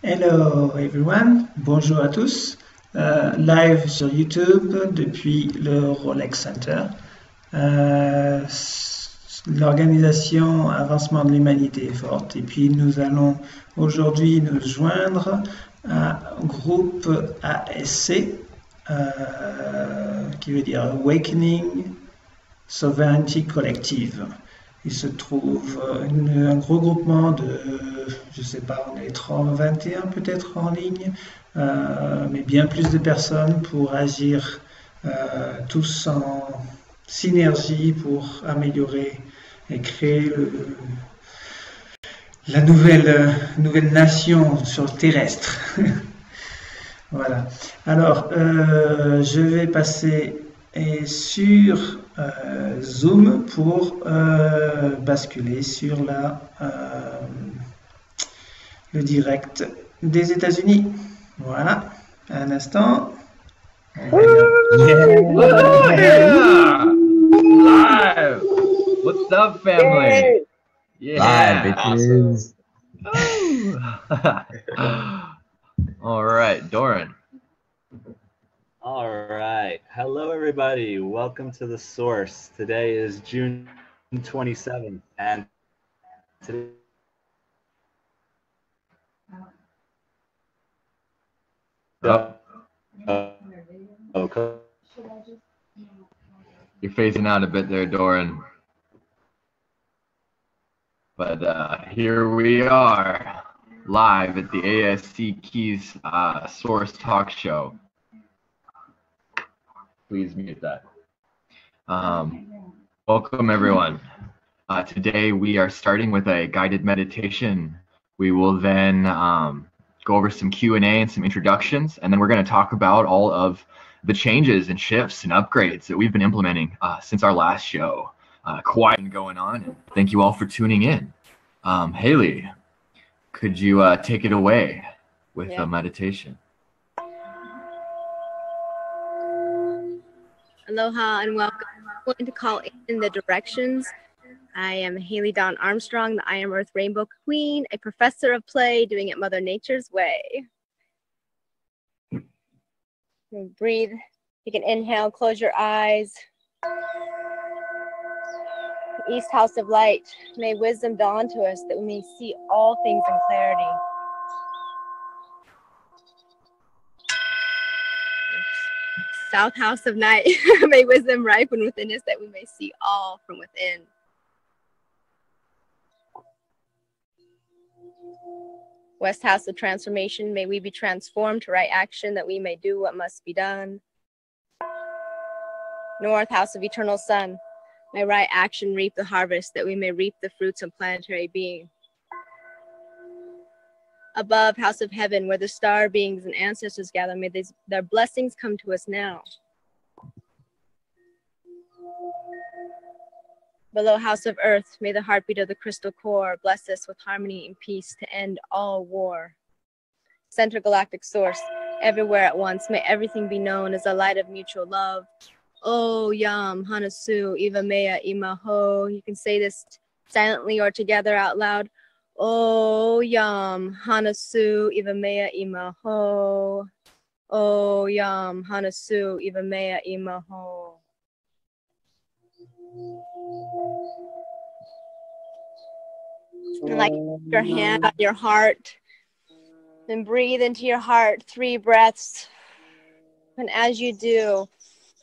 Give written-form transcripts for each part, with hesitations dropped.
Hello everyone, bonjour à tous. Live sur YouTube depuis le Rolex Center. L'organisation Avancement de l'Humanité est forte et puis nous allons aujourd'hui nous joindre à un groupe ASC qui veut dire Awakening Sovereignty Collective. Il se trouve un gros groupement de, je ne sais pas, on est 21 peut-être en ligne, mais bien plus de personnes pour agir tous en synergie pour améliorer et créer la nouvelle nation sur terrestre. Voilà. Alors, je vais passer sur Zoom pour basculer sur le direct des États-Unis. Voilà. Un instant. Yeah! Live! What's up, family? Yeah! Live, bitches. Awesome. All right, Doran. All right. Hello, everybody. Welcome to The Source. Today is June 27th, and today You're phasing out a bit there, Doran. But here we are, live at the ASC Keys Source Talk Show. Please mute that. Welcome, everyone. Today we are starting with a guided meditation. We will then go over some Q&A and some introductions, and then we're going to talk about all of the changes and shifts and upgrades that we've been implementing since our last show. Quite going on, and thank you all for tuning in. Haley, could you take it away with a meditation? Aloha and welcome. I'm going to call in the directions. I am Haley Dawn Armstrong, the I Am Earth Rainbow Queen, a professor of play doing it Mother Nature's way. And breathe. You can inhale, close your eyes. East House of Light, may wisdom dawn to us that we may see all things in clarity. South House of Night, may wisdom ripen within us that we may see all from within. West House of Transformation, may we be transformed to right action that we may do what must be done. North House of Eternal Sun, may right action reap the harvest that we may reap the fruits of planetary being. Above House of Heaven, where the star beings and ancestors gather, may their blessings come to us now. Below House of Earth, may the heartbeat of the crystal core bless us with harmony and peace to end all war. Center Galactic Source, everywhere at once, may everything be known as a light of mutual love. Oh Yam, Hanasu, Iva Mea, Imaho. You can say this silently or together out loud. Oh Yam, Hanasu, Iva Mea, Imaho. Oh Yam, Hanasu, Iva Mea, Imaho. And like your hand on your heart, then breathe into your heart 3 breaths. And as you do,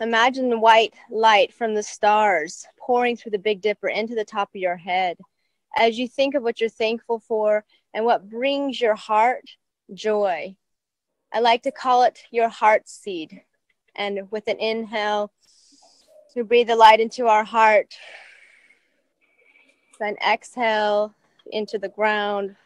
imagine the white light from the stars pouring through the Big Dipper into the top of your head. As you think of what you're thankful for and what brings your heart joy. I like to call it your heart seed. And with an inhale, we breathe the light into our heart. Then exhale into the ground.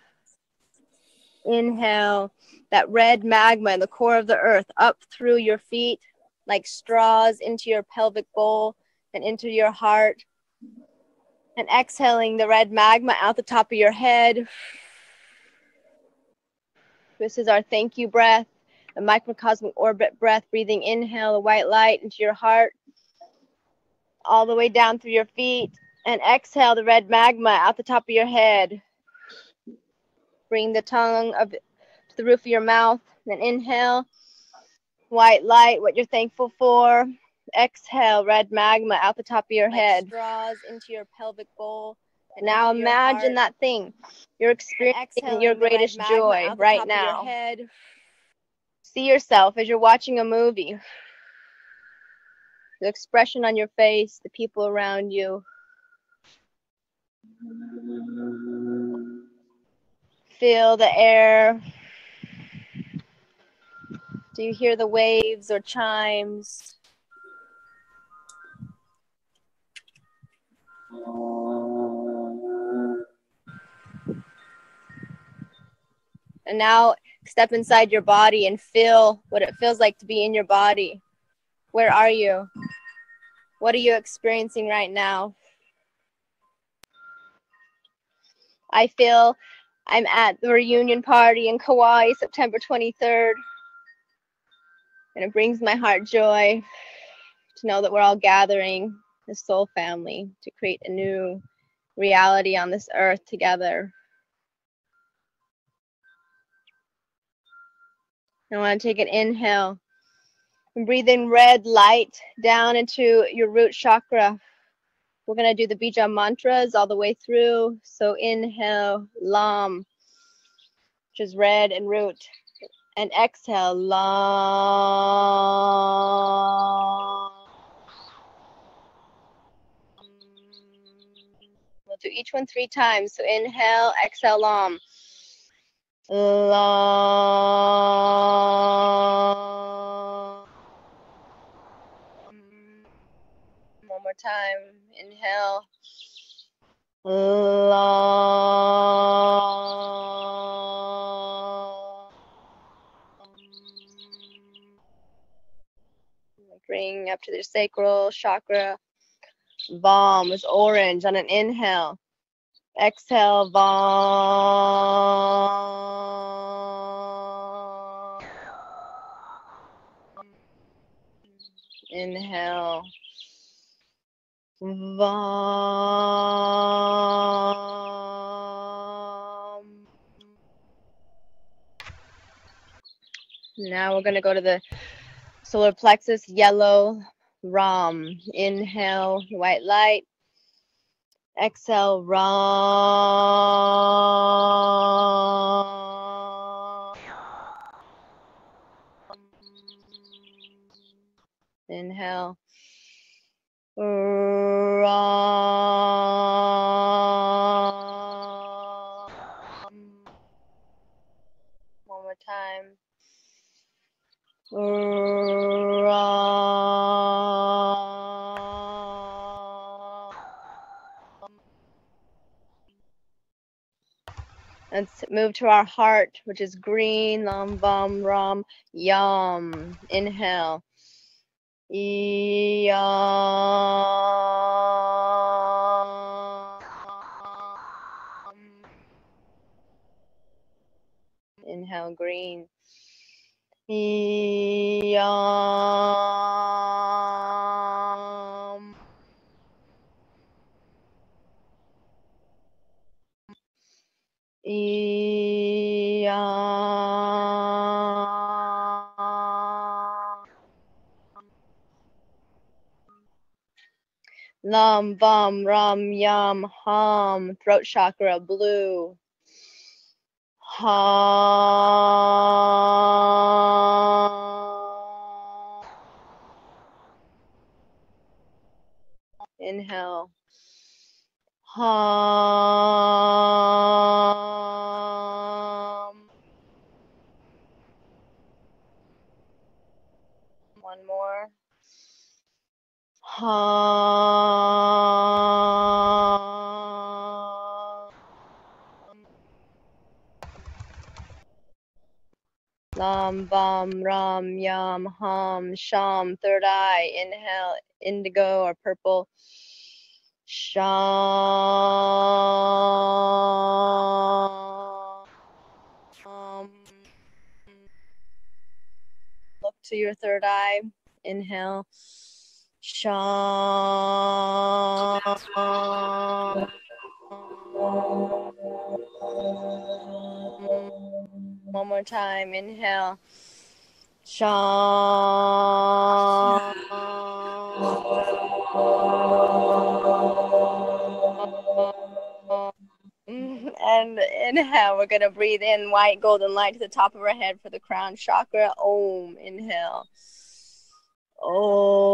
Inhale that red magma in the core of the earth up through your feet like straws into your pelvic bowl and into your heart. And exhaling the red magma out the top of your head. This is our thank you breath, a microcosmic orbit breath. Breathing inhale the white light into your heart, all the way down through your feet. And exhale the red magma out the top of your head. Bring the tongue of to the roof of your mouth. Then inhale, white light, what you're thankful for. Exhale, red magma out the top of your head. Straws into your pelvic bowl. And now imagine that thing. You're experiencing your greatest joy right now. See yourself as you're watching a movie. The expression on your face, the people around you. Feel the air. Do you hear the waves or chimes? And now step inside your body and feel what it feels like to be in your body. Where are you? What are you experiencing right now? I feel I'm at the reunion party in Kauai, September 23rd. And it brings my heart joy to know that we're all gathering as soul family to create a new reality on this earth together. I want to take an inhale and breathe in red light down into your root chakra. We're going to do the bija mantras all the way through. So inhale, Lam, which is red and root. And exhale, Lam. We'll do each one 3 times. So inhale, exhale, Lam. Lam. One more time. Inhale. Lam. Bring up to the sacral chakra. Vam is orange on an inhale. Exhale, Vam. Inhale. Vam. Now we're going to go to the solar plexus, yellow, Ram. Inhale, white light. Exhale, Ram. Inhale. Ram. One more time. Ram. Let's move to our heart, which is green. Lam, Vam, Ram, Yam. Inhale. Yam. Inhale, green. Yam. Yam. Lam, Vam, Ram, Yam, Ham. Throat chakra, blue. Ha. Inhale. Ham. One more. Ham. Lam, Vam, Ram, Yam, Ham, Sham. Third eye. Inhale, indigo or purple. Sham. Look to your third eye. Inhale. Sham. One more time. Inhale. Sham. And inhale, we're going to breathe in white golden light to the top of our head for the crown chakra. Om. Inhale. Om.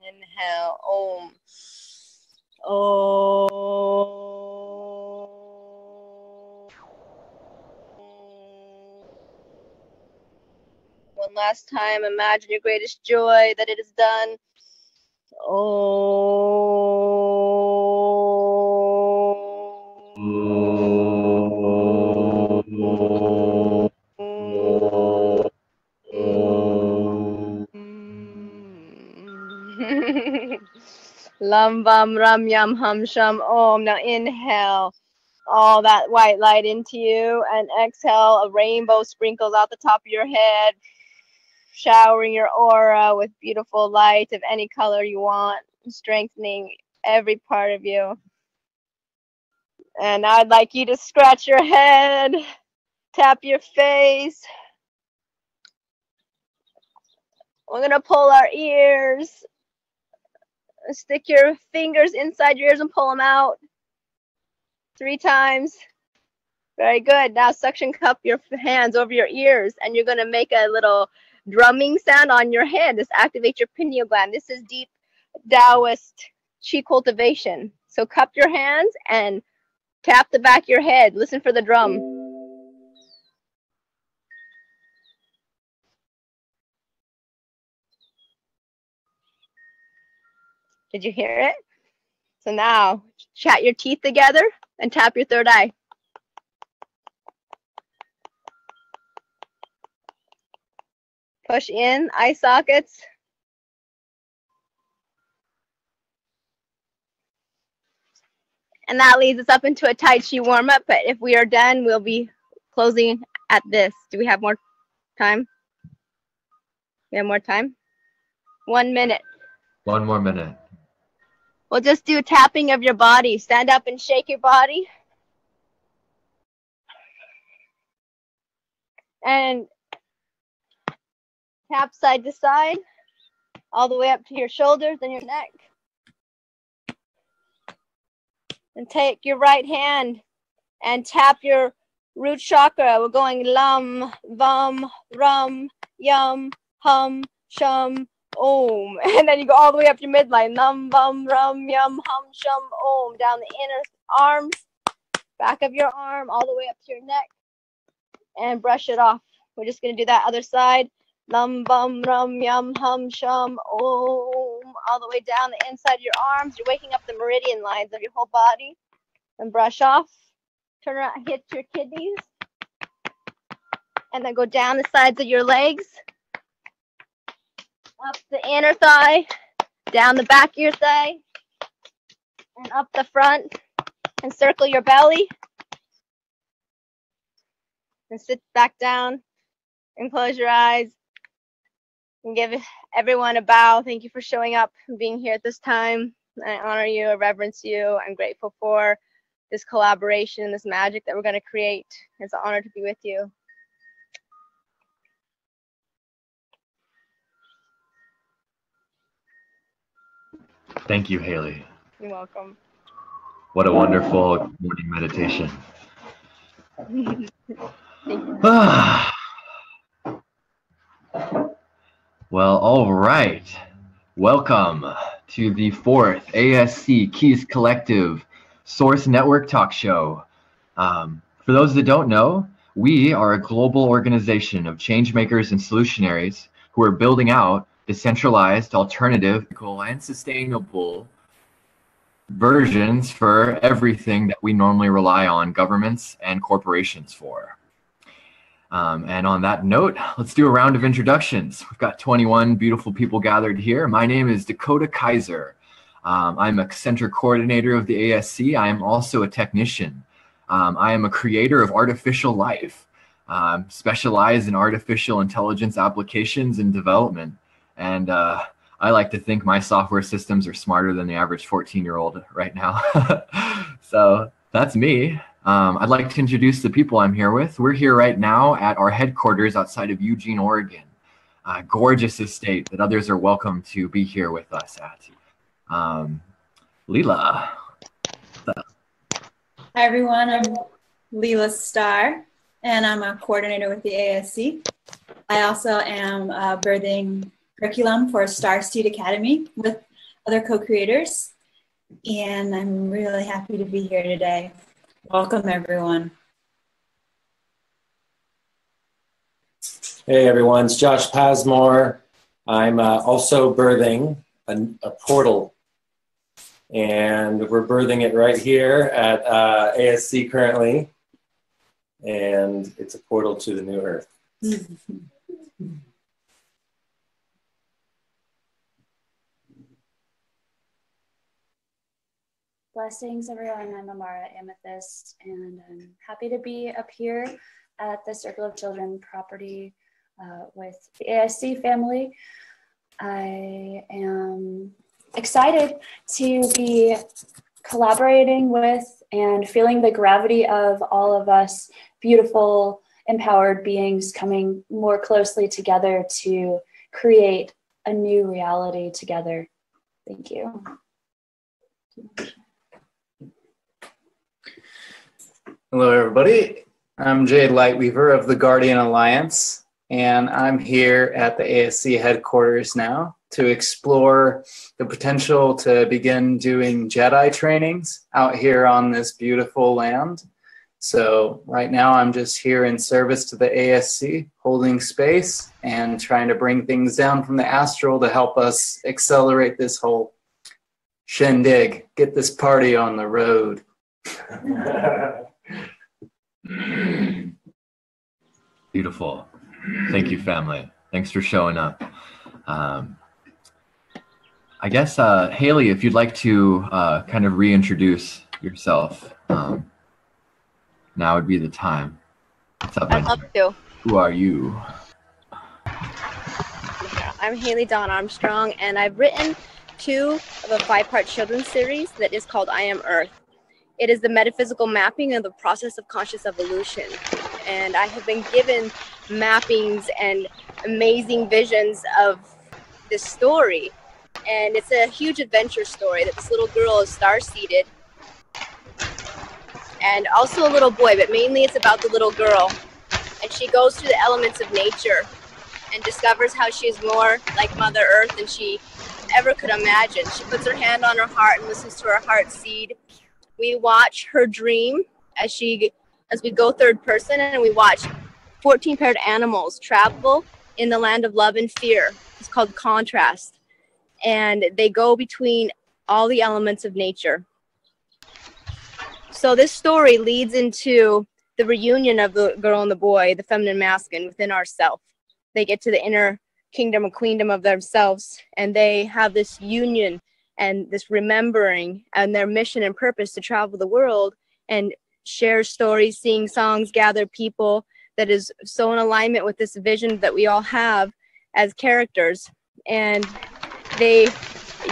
Inhale. Om. Om. One last time, imagine your greatest joy that it is done. Lam vam ram yam hum sham om. Now inhale all that white light into you, and exhale, a rainbow sprinkles out the top of your head, showering your aura with beautiful light of any color you want, strengthening every part of you. And I'd like you to scratch your head, tap your face. We're going to pull our ears. Stick your fingers inside your ears and pull them out 3 times. Very good. Now suction cup your hands over your ears, and you're going to make a little drumming sound on your head. This activates your pineal gland. This is deep Taoist chi cultivation. So cup your hands and tap the back of your head. Listen for the drum. Did you hear it? So now chat your teeth together and tap your third eye. Push in eye sockets. And that leads us up into a Tai Chi warm-up. But if we are done, we'll be closing at this. Do we have more time? We have more time? 1 minute. 1 more minute. We'll just do tapping of your body. Stand up and shake your body. And tap side to side, all the way up to your shoulders and your neck. And take your right hand and tap your root chakra. We're going lam, vam, ram, yum, hum, shum, om. And then you go all the way up your midline. Lam, vam, ram, yum, hum, shum, om. Down the inner arms, back of your arm, all the way up to your neck. And brush it off. We're just going to do that other side. Lam, vam, ram, yum, hum, shum, om. All the way down the inside of your arms. You're waking up the meridian lines of your whole body. And brush off. Turn around, hit your kidneys. And then go down the sides of your legs. Up the inner thigh. Down the back of your thigh. And up the front. And circle your belly. And sit back down. And close your eyes. And give everyone a bow. Thank you for showing up and being here at this time. I honor you, I reverence you. I'm grateful for this collaboration, this magic that we're going to create. It's an honor to be with you. Thank you, Haley. You're welcome. What a wonderful morning meditation. Thank you. Well, all right. Welcome to the 4th ASC Keys Collective Source Network Talk Show. For those that don't know, we are a global organization of change makers and solutionaries who are building out decentralized, alternative, and sustainable versions for everything that we normally rely on governments and corporations for. And on that note, let's do a round of introductions. We've got 21 beautiful people gathered here. My name is Dakota Kaiser. I'm a center coordinator of the ASC. I am also a technician. I am a creator of artificial life, specialized in artificial intelligence applications and development. And I like to think my software systems are smarter than the average 14-year-old right now. So that's me. I'd like to introduce the people I'm here with. We're here right now at our headquarters outside of Eugene, Oregon. Gorgeous estate that others are welcome to be here with us at. Leela. Hi everyone, I'm Leela Starr, and I'm a coordinator with the ASC. I also am birthing curriculum for Star Seed Academy with other co-creators, and I'm really happy to be here today. Welcome everyone. Hey everyone, it's Josh Pasmore. I'm also birthing a portal, and we're birthing it right here at ASC currently, and it's a portal to the new earth. Blessings, everyone. I'm Amara Amethyst, and I'm happy to be up here at the Circle of Children property with the ASC family. I am excited to be collaborating with and feeling the gravity of all of us beautiful, empowered beings coming more closely together to create a new reality together. Thank you. Hello, everybody. I'm Jade Lightweaver of the Guardian Alliance, and I'm here at the ASC headquarters now to explore the potential to begin doing Jedi trainings out here on this beautiful land. So right now I'm just here in service to the ASC, holding space and trying to bring things down from the astral to help us accelerate this whole shindig, get this party on the road. Beautiful. Thank you, family. Thanks for showing up. I guess, Haley, if you'd like to kind of reintroduce yourself, now would be the time. What's up, I'd love to. Who are you? I'm Haley Dawn Armstrong, and I've written 2 of a 5-part children's series that is called I Am Earth. It is the metaphysical mapping of the process of conscious evolution. And I have been given mappings and amazing visions of this story. And it's a huge adventure story that this little girl is star-seeded. And also a little boy, but mainly it's about the little girl. And she goes through the elements of nature and discovers how she is more like Mother Earth than she ever could imagine. She puts her hand on her heart and listens to her heart seed. We watch her dream as we go third person, and we watch 14 paired animals travel in the land of love and fear. It's called contrast. And they go between all the elements of nature. So this story leads into the reunion of the girl and the boy, the feminine masculine within ourself. They get to the inner kingdom or queendom of themselves, and they have this union and this remembering and their mission and purpose to travel the world and share stories, sing songs, gather people that is so in alignment with this vision that we all have as characters. And they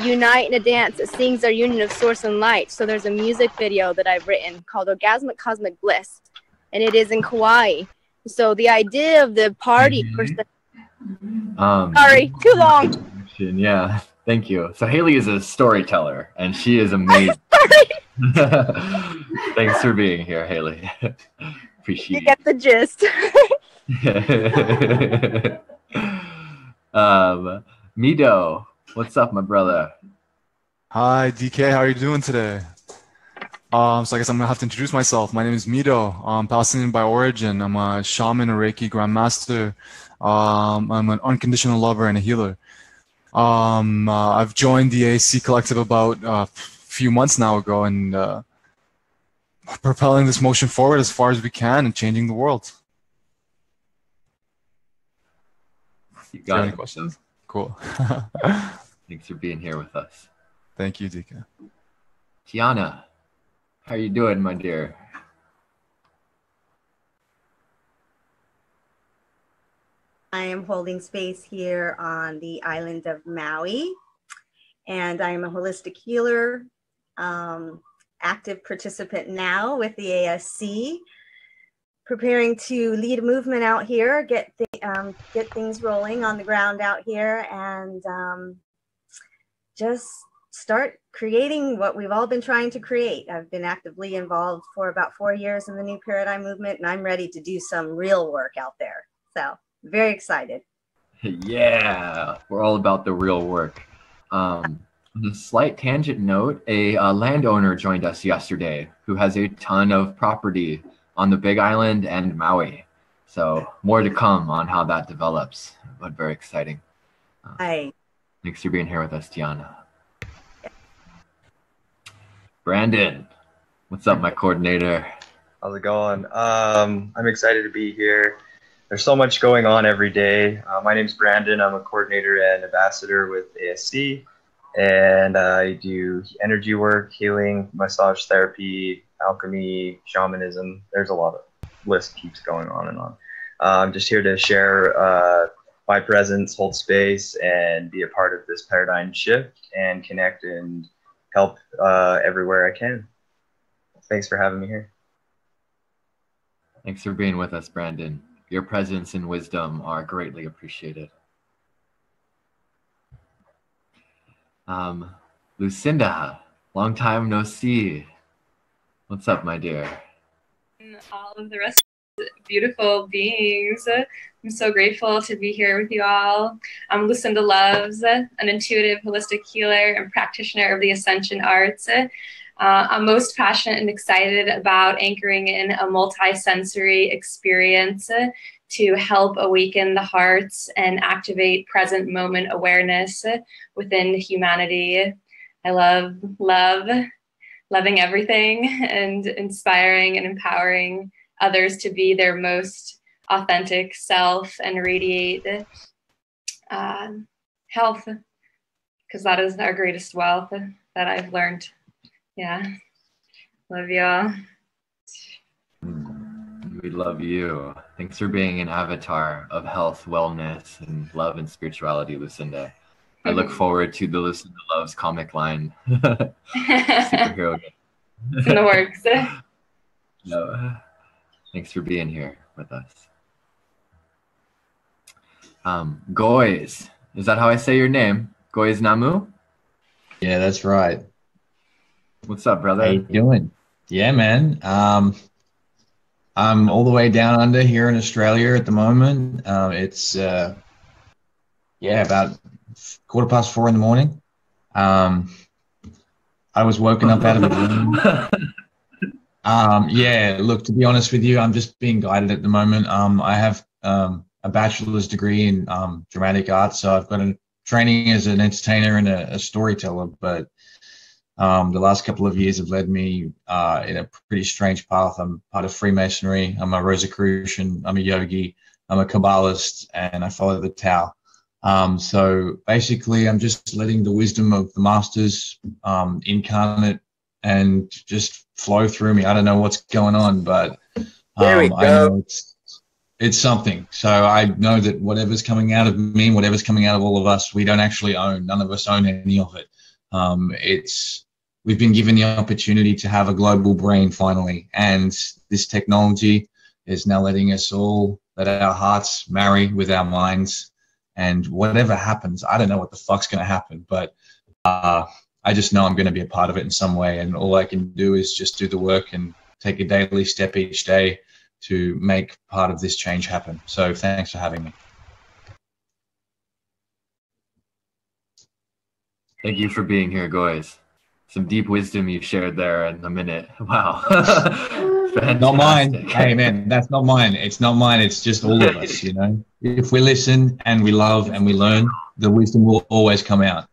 unite in a dance that sings our union of source and light. So there's a music video that I've written called Orgasmic Cosmic Bliss, and it is in Kauai. So the idea of the party, sorry, too long. Yeah, thank you. So Haley is a storyteller, and she is amazing. Thanks for being here, Haley. Appreciate it. You get the gist. Mido, what's up, my brother? Hi, DK. How are you doing today? So I guess I'm gonna have to introduce myself. My name is Mido. I'm Palestinian by origin. I'm a shaman, a Reiki grandmaster. I'm an unconditional lover and a healer. I've joined the AC Collective about a few months now ago, and propelling this motion forward as far as we can and changing the world. You Do you got have any it. questions? Cool. Thanks for being here with us. Thank you, DK. Tiana, how are you doing, my dear? I am holding space here on the island of Maui, and I am a holistic healer, active participant now with the ASC, preparing to lead a movement out here, get things rolling on the ground out here, and just start creating what we've all been trying to create. I've been actively involved for about 4 years in the New Paradigm Movement, and I'm ready to do some real work out there. So very excited. Yeah, we're all about the real work. On a slight tangent note, a landowner joined us yesterday who has a ton of property on the Big Island and Maui. So more to come on how that develops, but very exciting. Hi. Thanks for being here with us, Tiana. Brandon, what's up, my coordinator? How's it going? I'm excited to be here. There's so much going on every day. My name's Brandon. I'm a coordinator and ambassador with ASC, and I do energy work, healing, massage therapy, alchemy, shamanism. There's a lot of list keeps going on and on. I'm just here to share my presence, hold space, and be a part of this paradigm shift and connect and help everywhere I can. Thanks for having me here. Thanks for being with us, Brandon. Your presence and wisdom are greatly appreciated. Lucinda, long time no see. What's up, my dear? All of the rest of the beautiful beings. I'm so grateful to be here with you all. I'm Lucinda Loves, an intuitive holistic healer and practitioner of the Ascension Arts. I'm most passionate and excited about anchoring in a multi-sensory experience to help awaken the hearts and activate present moment awareness within humanity. I love loving everything and inspiring and empowering others to be their most authentic self and radiate health, because that is our greatest wealth that I've learned. Yeah. Love y'all. We love you. Thanks for being an avatar of health, wellness, and love and spirituality, Lucinda. I look forward to the Lucinda Loves comic line. Superhero game. It's in the works. No. Thanks for being here with us. Goiz, is that how I say your name? Goiz Namu? Yeah, that's right. What's up, brother? How you doing? Yeah, man. I'm all the way down under here in Australia at the moment. It's about 4:15 in the morning. I was woken up out of a dream. Look, to be honest with you, I'm just being guided at the moment. I have a bachelor's degree in dramatic arts, so I've got a training as an entertainer and a storyteller, but the last couple of years have led me in a pretty strange path. I'm part of Freemasonry. I'm a Rosicrucian. I'm a yogi. I'm a Kabbalist, and I follow the Tao. So basically, I'm just letting the wisdom of the masters incarnate and just flow through me. I don't know what's going on, but I know it's something. So I know that whatever's coming out of me, whatever's coming out of all of us, we don't actually own. None of us own any of it. We've been given the opportunity to have a global brain finally, and this technology is now letting us all let our hearts marry with our minds. And whatever happens, I don't know what the fuck's going to happen, but I just know I'm going to be a part of it in some way. And all I can do is just do the work and take a daily step each day to make part of this change happen. So thanks for having me. Thank you for being here, guys. Some deep wisdom you shared there in a minute. Wow. Not mine. Hey, man, that's not mine. It's not mine. It's just all of us, you know. If we listen and we love and we learn, the wisdom will always come out.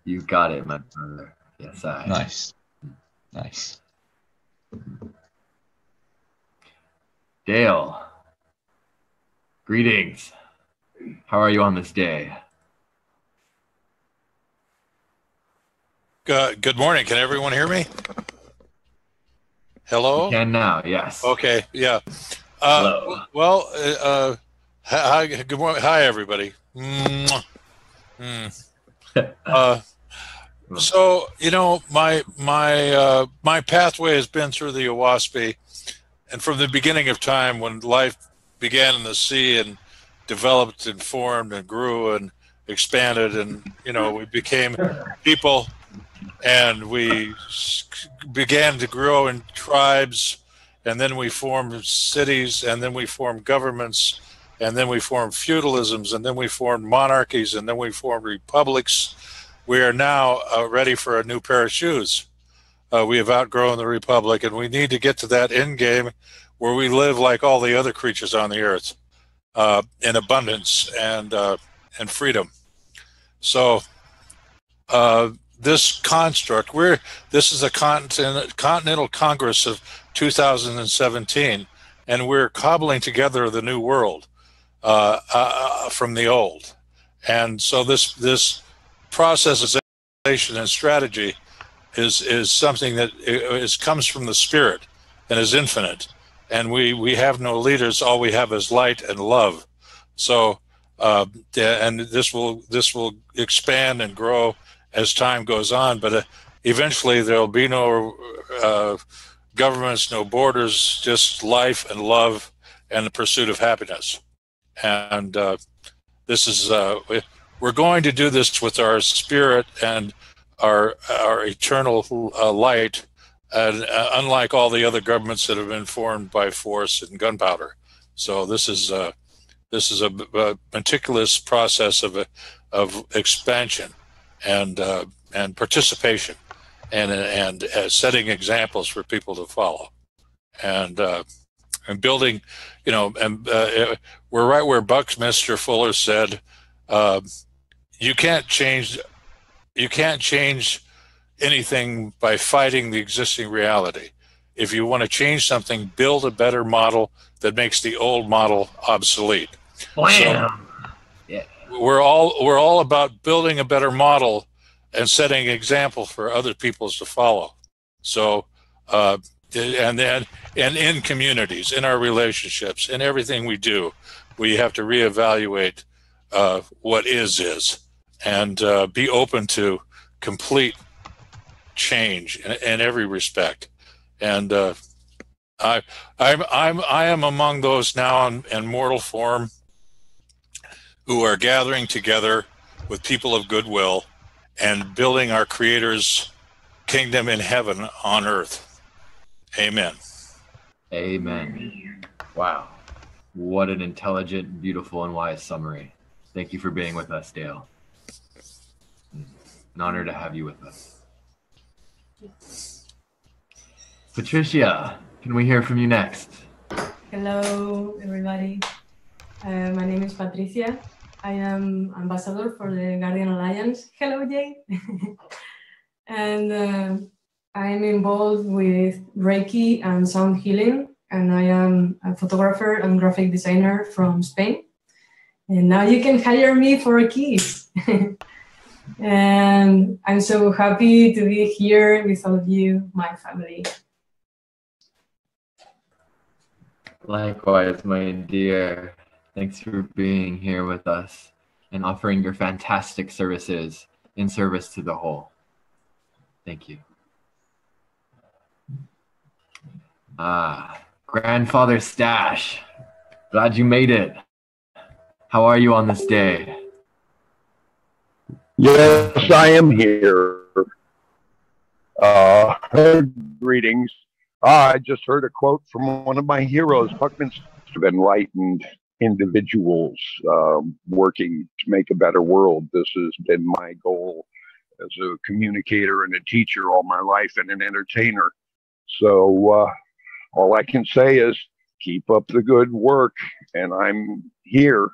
You got it, my brother. Yes, I. Nice. Nice. Dale, greetings. How are you on this day? Good morning. Can everyone hear me? Hello? You can now, yes. Okay, yeah. Hello. Well, hi, good morning. Hi, everybody. Mwah. So my pathway has been through the Owaspee, and from the beginning of time, when life began in the sea and developed and formed and grew and expanded, and we became people, and we began to grow in tribes, and then we formed cities, and then we formed governments, and then we formed feudalisms, and then we formed monarchies, and then we formed republics. We are now ready for a new pair of shoes. We have outgrown the republic, and we need to get to that end game where we live like all the other creatures on the earth, in abundance and freedom. So this construct, this is a Continental Congress of 2017, and we're cobbling together the new world from the old. And so this processization and strategy is something that comes from the spirit and is infinite. And we have no leaders. All we have is light and love. So and this will expand and grow as time goes on. But eventually there will be no governments, no borders, just life and love and the pursuit of happiness. And this is we're going to do this with our spirit and our eternal light, and unlike all the other governments that have been formed by force and gunpowder. So this is a meticulous process of expansion and participation and setting examples for people to follow, and building, we're right where Buckminster Fuller said, you can't change anything by fighting the existing reality. If you want to change something, build a better model that makes the old model obsolete. Blam! So yeah. We're all about building a better model and setting example for other peoples to follow. So and in communities, in our relationships, in everything we do, we have to reevaluate what is, and be open to complete change in every respect. And I am among those now in mortal form who are gathering together with people of goodwill and building our Creator's kingdom in heaven on earth. Amen. Amen. Wow. What an intelligent, beautiful, and wise summary. Thank you for being with us, Dale. An honor to have you with us. Patricia, can we hear from you next? Hello, everybody. My name is Patricia. I am ambassador for the Guardian Alliance. Hello, Jay. And I'm involved with Reiki and sound healing, and I am a photographer and graphic designer from Spain. And now you can hire me for a kiss. And I'm so happy to be here with all of you, my family. Likewise, my dear. Thanks for being here with us and offering your fantastic services in service to the whole. Thank you. Grandfather Stash, glad you made it. How are you on this day? Yes, I am here. Greetings. I just heard a quote from one of my heroes, Buckminster, of enlightened individuals working to make a better world. This has been my goal as a communicator and a teacher all my life, and an entertainer. So all I can say is keep up the good work, and I'm here.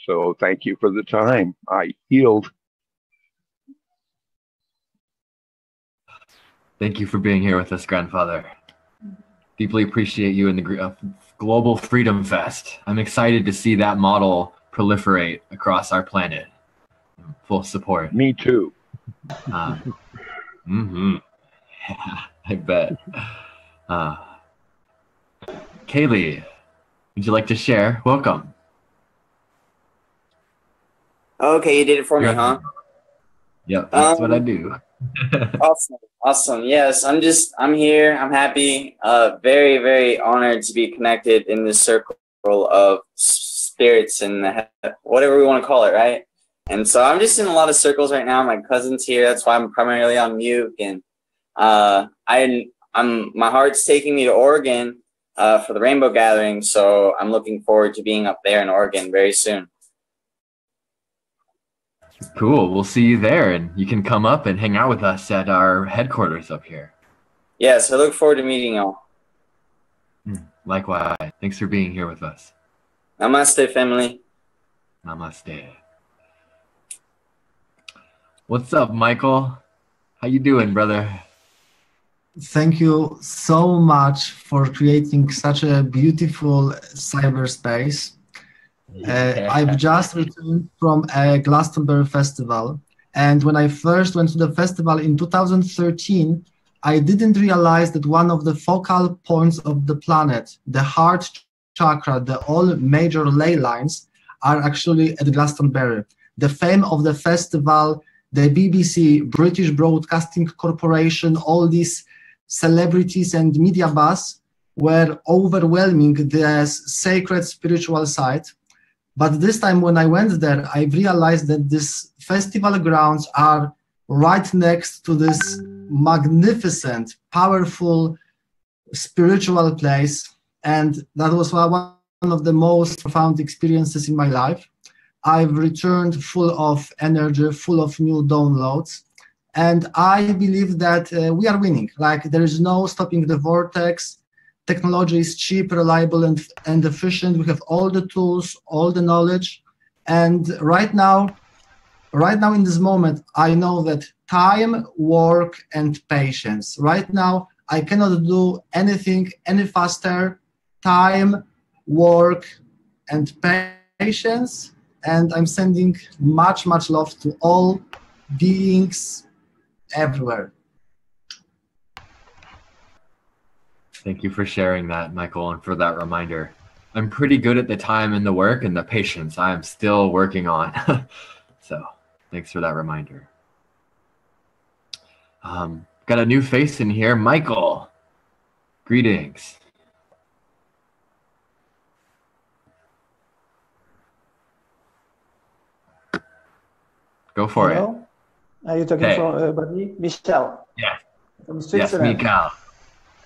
So thank you for the time. I yield. Thank you for being here with us, Grandfather. Deeply appreciate you in the Global Freedom Fest. I'm excited to see that model proliferate across our planet. Full support. Me too. Yeah, I bet. Kaylee, Would you like to share? Welcome. Okay, you did it for me, huh? Yep, that's what I do. Awesome. Yes, I'm here. I'm happy. Very, very honored to be connected in this circle of spirits and whatever we want to call it, right? And so I'm just in a lot of circles right now. My cousin's here. That's why I'm primarily on mute. And my heart's taking me to Oregon for the Rainbow Gathering. So I'm looking forward to being up there in Oregon very soon. Cool. We'll see you there, and you can come up and hang out with us at our headquarters up here. Yes, I look forward to meeting y'all. Likewise. Thanks for being here with us. Namaste, family. Namaste. What's up, Michael? How you doing, brother? Thank you so much for creating such a beautiful cyberspace. I've just returned from a Glastonbury festival, and when I first went to the festival in 2013, I didn't realize that one of the focal points of the planet, the heart chakra, all major ley lines, are actually at Glastonbury. The fame of the festival, the BBC, British Broadcasting Corporation, all these celebrities and media buzz were overwhelming the sacred spiritual side. But this time when I went there, I realized that these festival grounds are right next to this magnificent, powerful, spiritual place. And that was one of the most profound experiences in my life. I've returned full of energy, full of new downloads. And I believe that we are winning. Like, there is no stopping the vortex. Technology is cheap, reliable, and efficient. We have all the tools, all the knowledge. And right now in this moment, I know that time, work, and patience. Right now, I cannot do anything any faster. Time, work, and patience. And I'm sending much, much love to all beings everywhere. Thank you for sharing that, Michael, and for that reminder. I'm pretty good at the time and the work and the patience I am still working on. So thanks for that reminder. Got a new face in here, Michael. Greetings. Go for Hello? Are you talking for everybody? Michel. Yeah. From Switzerland. Yes, Michael.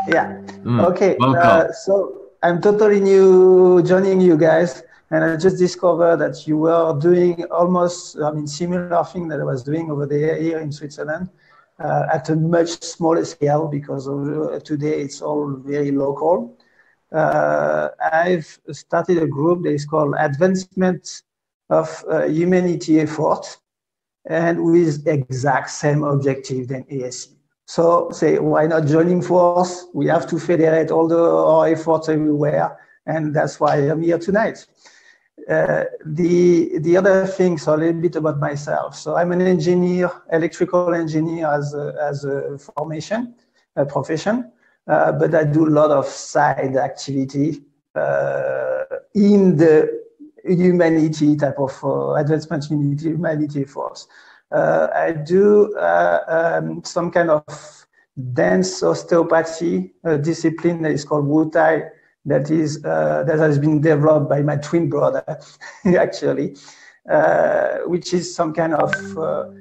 Yeah. Okay. Welcome. So I'm totally new joining you guys, and I just discovered that you were doing almost, similar thing that I was doing over there here in Switzerland at a much smaller scale, because today it's all very local. I've started a group that is called Advancement of Humanity Effort, and with exact same objective than ASC. So say, why not joining force? We have to federate all our efforts everywhere, and that's why I'm here tonight. The other thing, so a little bit about myself. So I'm an engineer, electrical engineer as a profession, but I do a lot of side activity in the humanity type of advancement humanity force. I do some kind of dance osteopathy discipline that is called Wu Tai, that has been developed by my twin brother, actually, which is some kind of a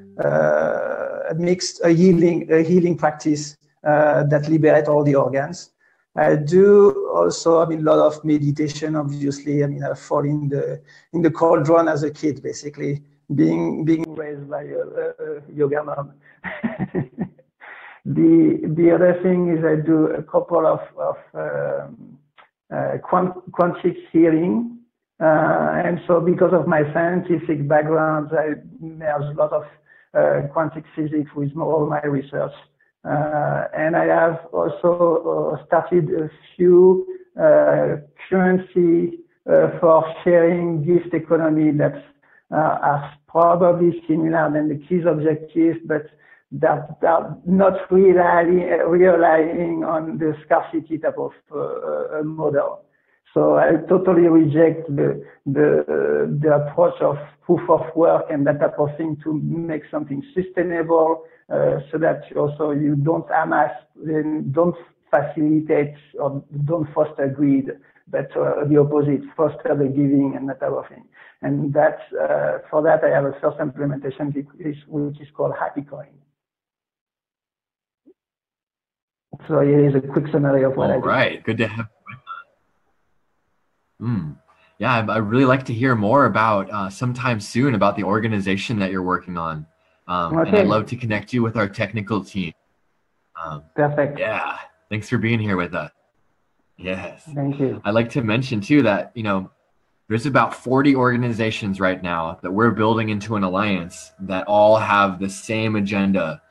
healing practice that liberate all the organs. I do also, a lot of meditation, obviously. I fall in the cauldron as a kid, basically, being raised by a yoga mom. The other thing is I do a couple of quantic healing. And so because of my scientific background, I have a lot of quantic physics with all my research. And I have also started a few currency for sharing gift economy that are probably similar than the KEYS objectives, but that are not really relying on the scarcity type of model. So I totally reject the approach of proof of work and that type of thing to make something sustainable, so that also you don't amass, don't facilitate or don't foster greed, but the opposite, foster the giving and that type of thing. And that's, for that I have a first implementation which is called Happy Coin. So here is a quick summary of what I do. All right, good to have. Yeah, I'd really like to hear more about sometime soon about the organization that you're working on. And I'd love to connect you with our technical team. Perfect. Yeah, thanks for being here with us. Yes. Thank you. I'd like to mention too that, you know, there's about 40 organizations right now that we're building into an alliance that all have the same agenda.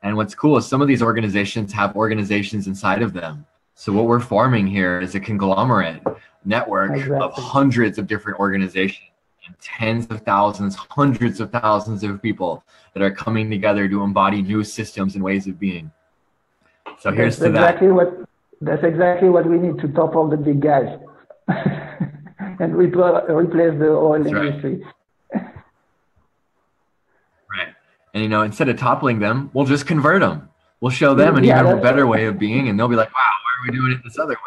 And what's cool is some of these organizations have organizations inside of them. So what we're forming here is a conglomerate network of hundreds of different organizations and tens of thousands, hundreds of thousands of people that are coming together to embody new systems and ways of being. So here's to that. That's exactly what we need to topple the big guys and replace the oil industry. Right. And, you know, instead of toppling them, we'll just convert them. We'll show them an even better way of being, and they'll be like, wow, why are we doing it this other way?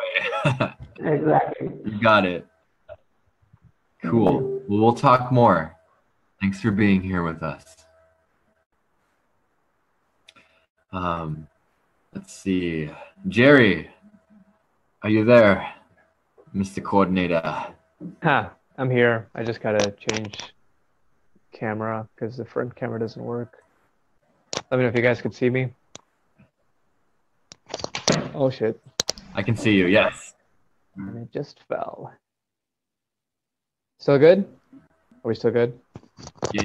Exactly. You got it. Cool. Well, we'll talk more. Thanks for being here with us. Let's see. Jerry, are you there, Mr. Coordinator? I'm here. I just gotta change camera because the front camera doesn't work. Let me know if you guys could see me. Oh shit. I can see you, yes. And it just fell. Still good? Are we still good? Yeah.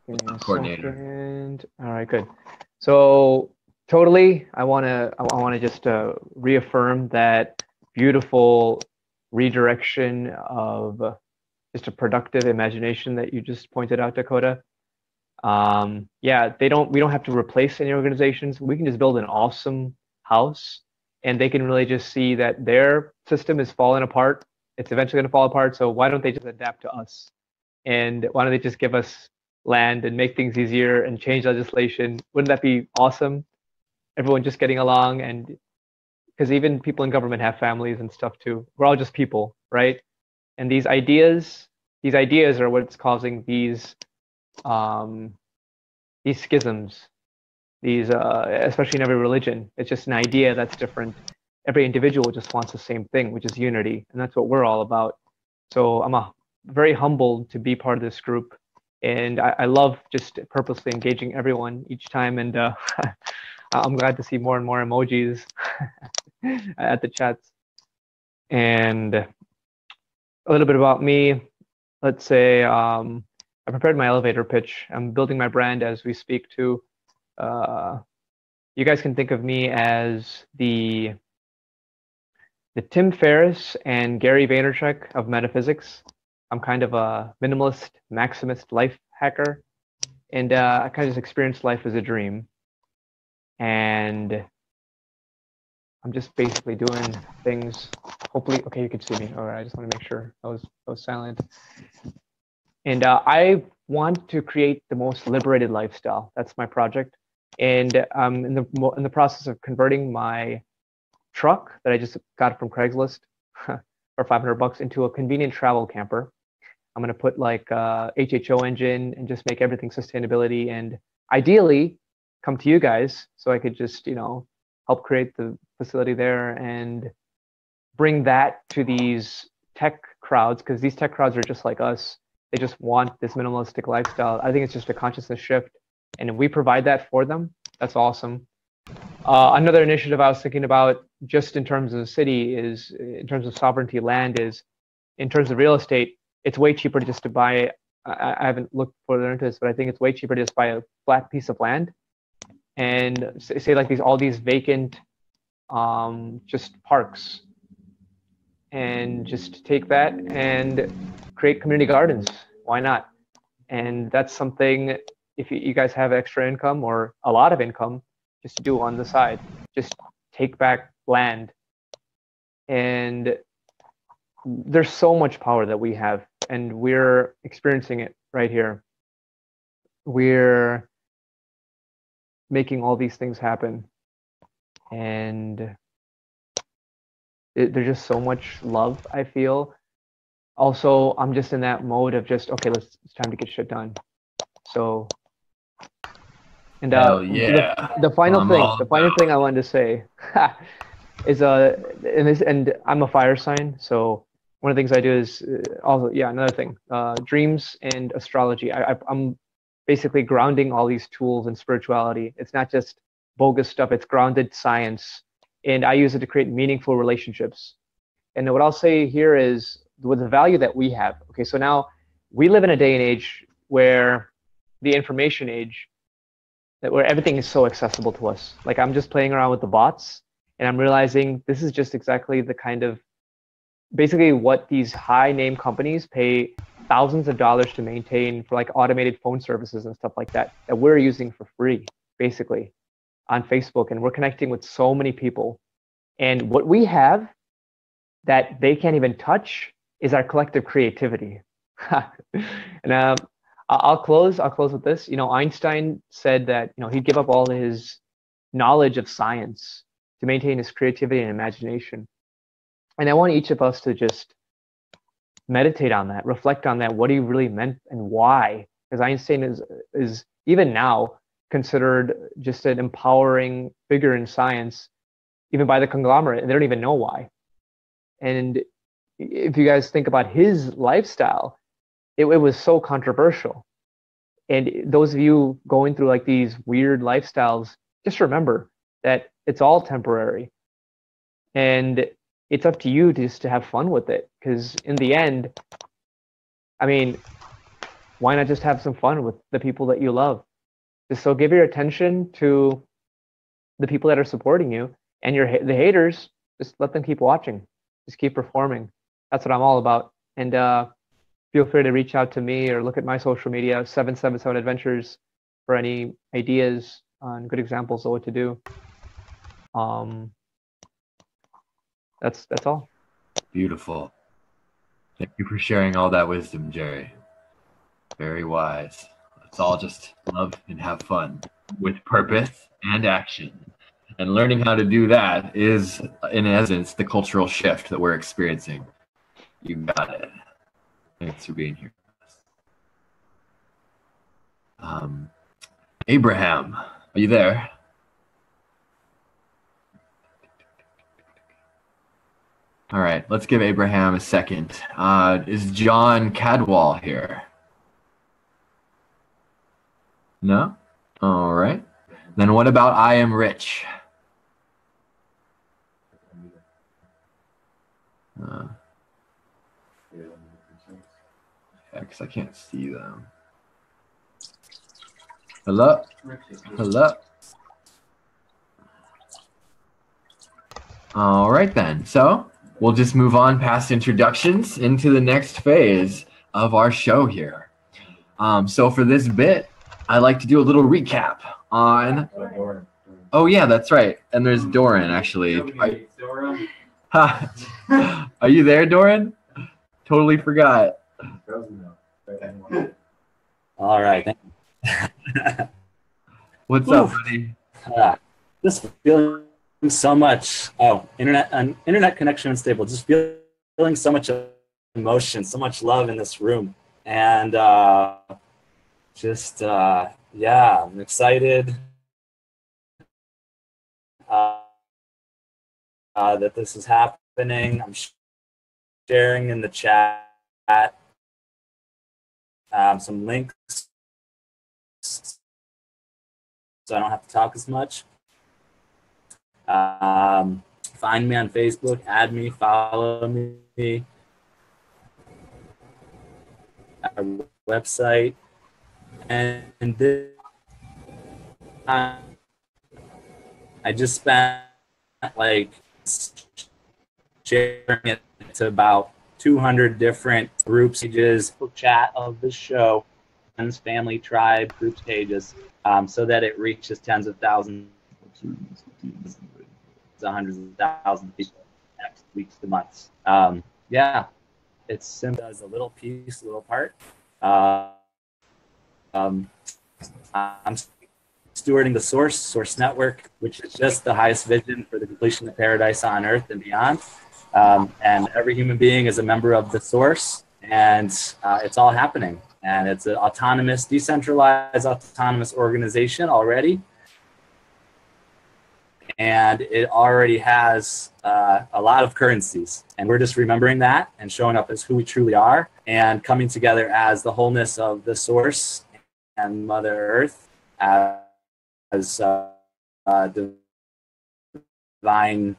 Give me a Coordinator. second. All right, good. So totally, I wanna just reaffirm that beautiful redirection of just a productive imagination that you just pointed out, Dakota. Yeah, we don't have to replace any organizations. We can just build an awesome house, and they can really just see that their system is falling apart. It's eventually going to fall apart. So why don't they just adapt to us? And why don't they just give us land and make things easier and change legislation? Wouldn't that be awesome? Everyone just getting along, and because even people in government have families and stuff too. We're all just people, right? And these ideas are what's causing these schisms, especially in every religion. It's just an idea that's different. Every individual just wants the same thing, which is unity, and that's what we're all about. So I'm very humbled to be part of this group, and I love just purposely engaging everyone each time, and I'm glad to see more and more emojis at the chats. And a little bit about me. Let's say I prepared my elevator pitch. I'm building my brand as we speak too. You guys can think of me as the Tim Ferriss and Gary Vaynerchuk of metaphysics. I'm kind of a minimalist, maximist life hacker, and I kind of just experienced life as a dream. And I'm just basically doing things. Hopefully, okay, you can see me. All right, I just want to make sure I was silent. And I want to create the most liberated lifestyle. That's my project. And I'm in the process of converting my truck that I just got from Craigslist for $500 into a convenient travel camper. I'm going to put like HHO engine and just make everything sustainability, and ideally come to you guys so I could just, help create the facility there and bring that to these tech crowds, because these tech crowds are just like us. They just want this minimalistic lifestyle. I think it's just a consciousness shift, and if we provide that for them, that's awesome. Another initiative I was thinking about, just in terms of the city, is in terms of sovereignty land, is in terms of real estate. It's way cheaper just to buy. I haven't looked further into this, but I think it's way cheaper to just buy a flat piece of land, and say like all these vacant, just parks, and just take that and create community gardens. Why not? And that's something, if you guys have extra income or a lot of income, just to do on the side. Just take back land And there's so much power that we have, and we're experiencing it right here. We're making all these things happen, and there's just so much love, I feel. Also, I'm just in that mode of just, okay, it's time to get shit done. So, and Hell yeah. the final I'm thing, all the final thing I wanted to say is and I'm a fire sign, so one of the things I do is also, yeah, another thing, dreams and astrology. I'm basically grounding all these tools in spirituality. It's not just bogus stuff, it's grounded science, and I use it to create meaningful relationships. And what I'll say here is, with the value that we have, okay, so now we live in a day and age where the information age, where everything is so accessible to us. Like, I'm just playing around with the bots, and I'm realizing this is just exactly the kind of, basically what these high name companies pay thousands of dollars to maintain for, like automated phone services and stuff like that, that we're using for free, basically, on Facebook. And we're connecting with so many people. And what we have that they can't even touch is our collective creativity. And I'll close with this. You know, Einstein said that, you know, he'd give up all his knowledge of science to maintain his creativity and imagination. And I want each of us to just meditate on that, reflect on that, what he really meant and why. Because Einstein is even now considered just an empowering figure in science, even by the conglomerate, and they don't even know why. And if you guys think about his lifestyle, it was so controversial. And those of you going through like these weird lifestyles, just remember that it's all temporary. And it's up to you just to have fun with it. Because in the end, I mean, why not just have some fun with the people that you love? Just so give your attention to the people that are supporting you, and the haters, just let them keep watching. Just keep performing. That's what I'm all about. And feel free to reach out to me or look at my social media, 777 Adventures, for any ideas on good examples of what to do. That's all. Beautiful. Thank you for sharing all that wisdom, Jerry. Very wise. Let's all just love and have fun with purpose and action. And learning how to do that is, in essence, the cultural shift that we're experiencing. You got it. Thanks for being here. Abraham, are you there? All right, let's give Abraham a second. Is John Cadwell here? No? All right. Then what about I Am Rich? Yeah, because I can't see them. Hello? Hello? All right then. So we'll just move on past introductions into the next phase of our show here. So for this bit, I like to do a little recap on. Oh yeah, that's right. And there's Doran actually. Are you there, Doran? Totally forgot. All right. What's up, buddy? Just feeling so much. Oh, internet connection unstable. Just feeling so much emotion, so much love in this room, and yeah, I'm excited that this is happening. I'm sharing in the chat some links so I don't have to talk as much. Find me on Facebook, add me, follow me. Our website, and this, I just spent like sharing it to about 200 different groups, pages, chat of the show, friends, family, tribe, groups, pages, so that it reaches tens of thousands, hundreds of thousands of people. next weeks to months. Yeah, it's simple as a little piece, a little part. I'm stewarding the Source Network, which is just the highest vision for the completion of paradise on Earth and beyond. And every human being is a member of the Source, and it's all happening. And it's an autonomous, decentralized, autonomous organization already. And it already has a lot of currencies. And we're just remembering that and showing up as who we truly are and coming together as the wholeness of the Source and Mother Earth as divine,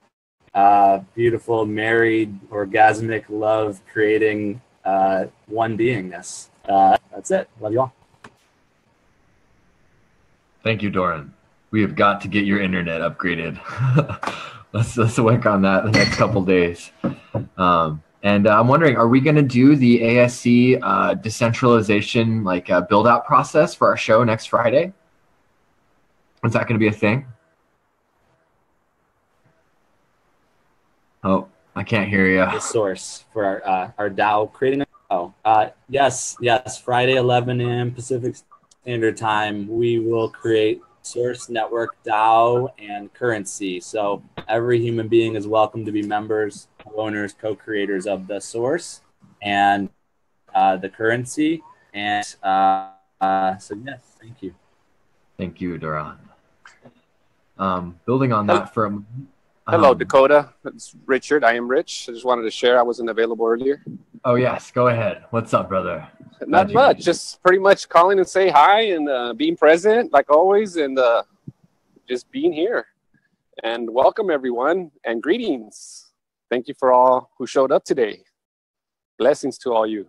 beautiful, married, orgasmic, love creating one beingness. That's it. Love you all. Thank you, Doran. We have got to get your internet upgraded. let's work on that the next couple days. And I'm wondering, are we going to do the ASC decentralization build out process for our show next Friday? Is that going to be a thing? Oh, I can't hear you. The Source for our DAO creating. Yes. Friday, 11 a.m. Pacific Standard Time, we will create Source Network DAO and currency. So every human being is welcome to be members, owners, co-creators of the Source and the currency. And so yes, thank you. Thank you, Doran. Building on that for a moment. Hello, Dakota. It's Richard. I am Rich. I just wanted to share. I wasn't available earlier. Oh, yes. Go ahead. What's up, brother? Not much. Just pretty much calling and say hi and being present like always and just being here. And welcome, everyone, and greetings. Thank you for all who showed up today. Blessings to all you.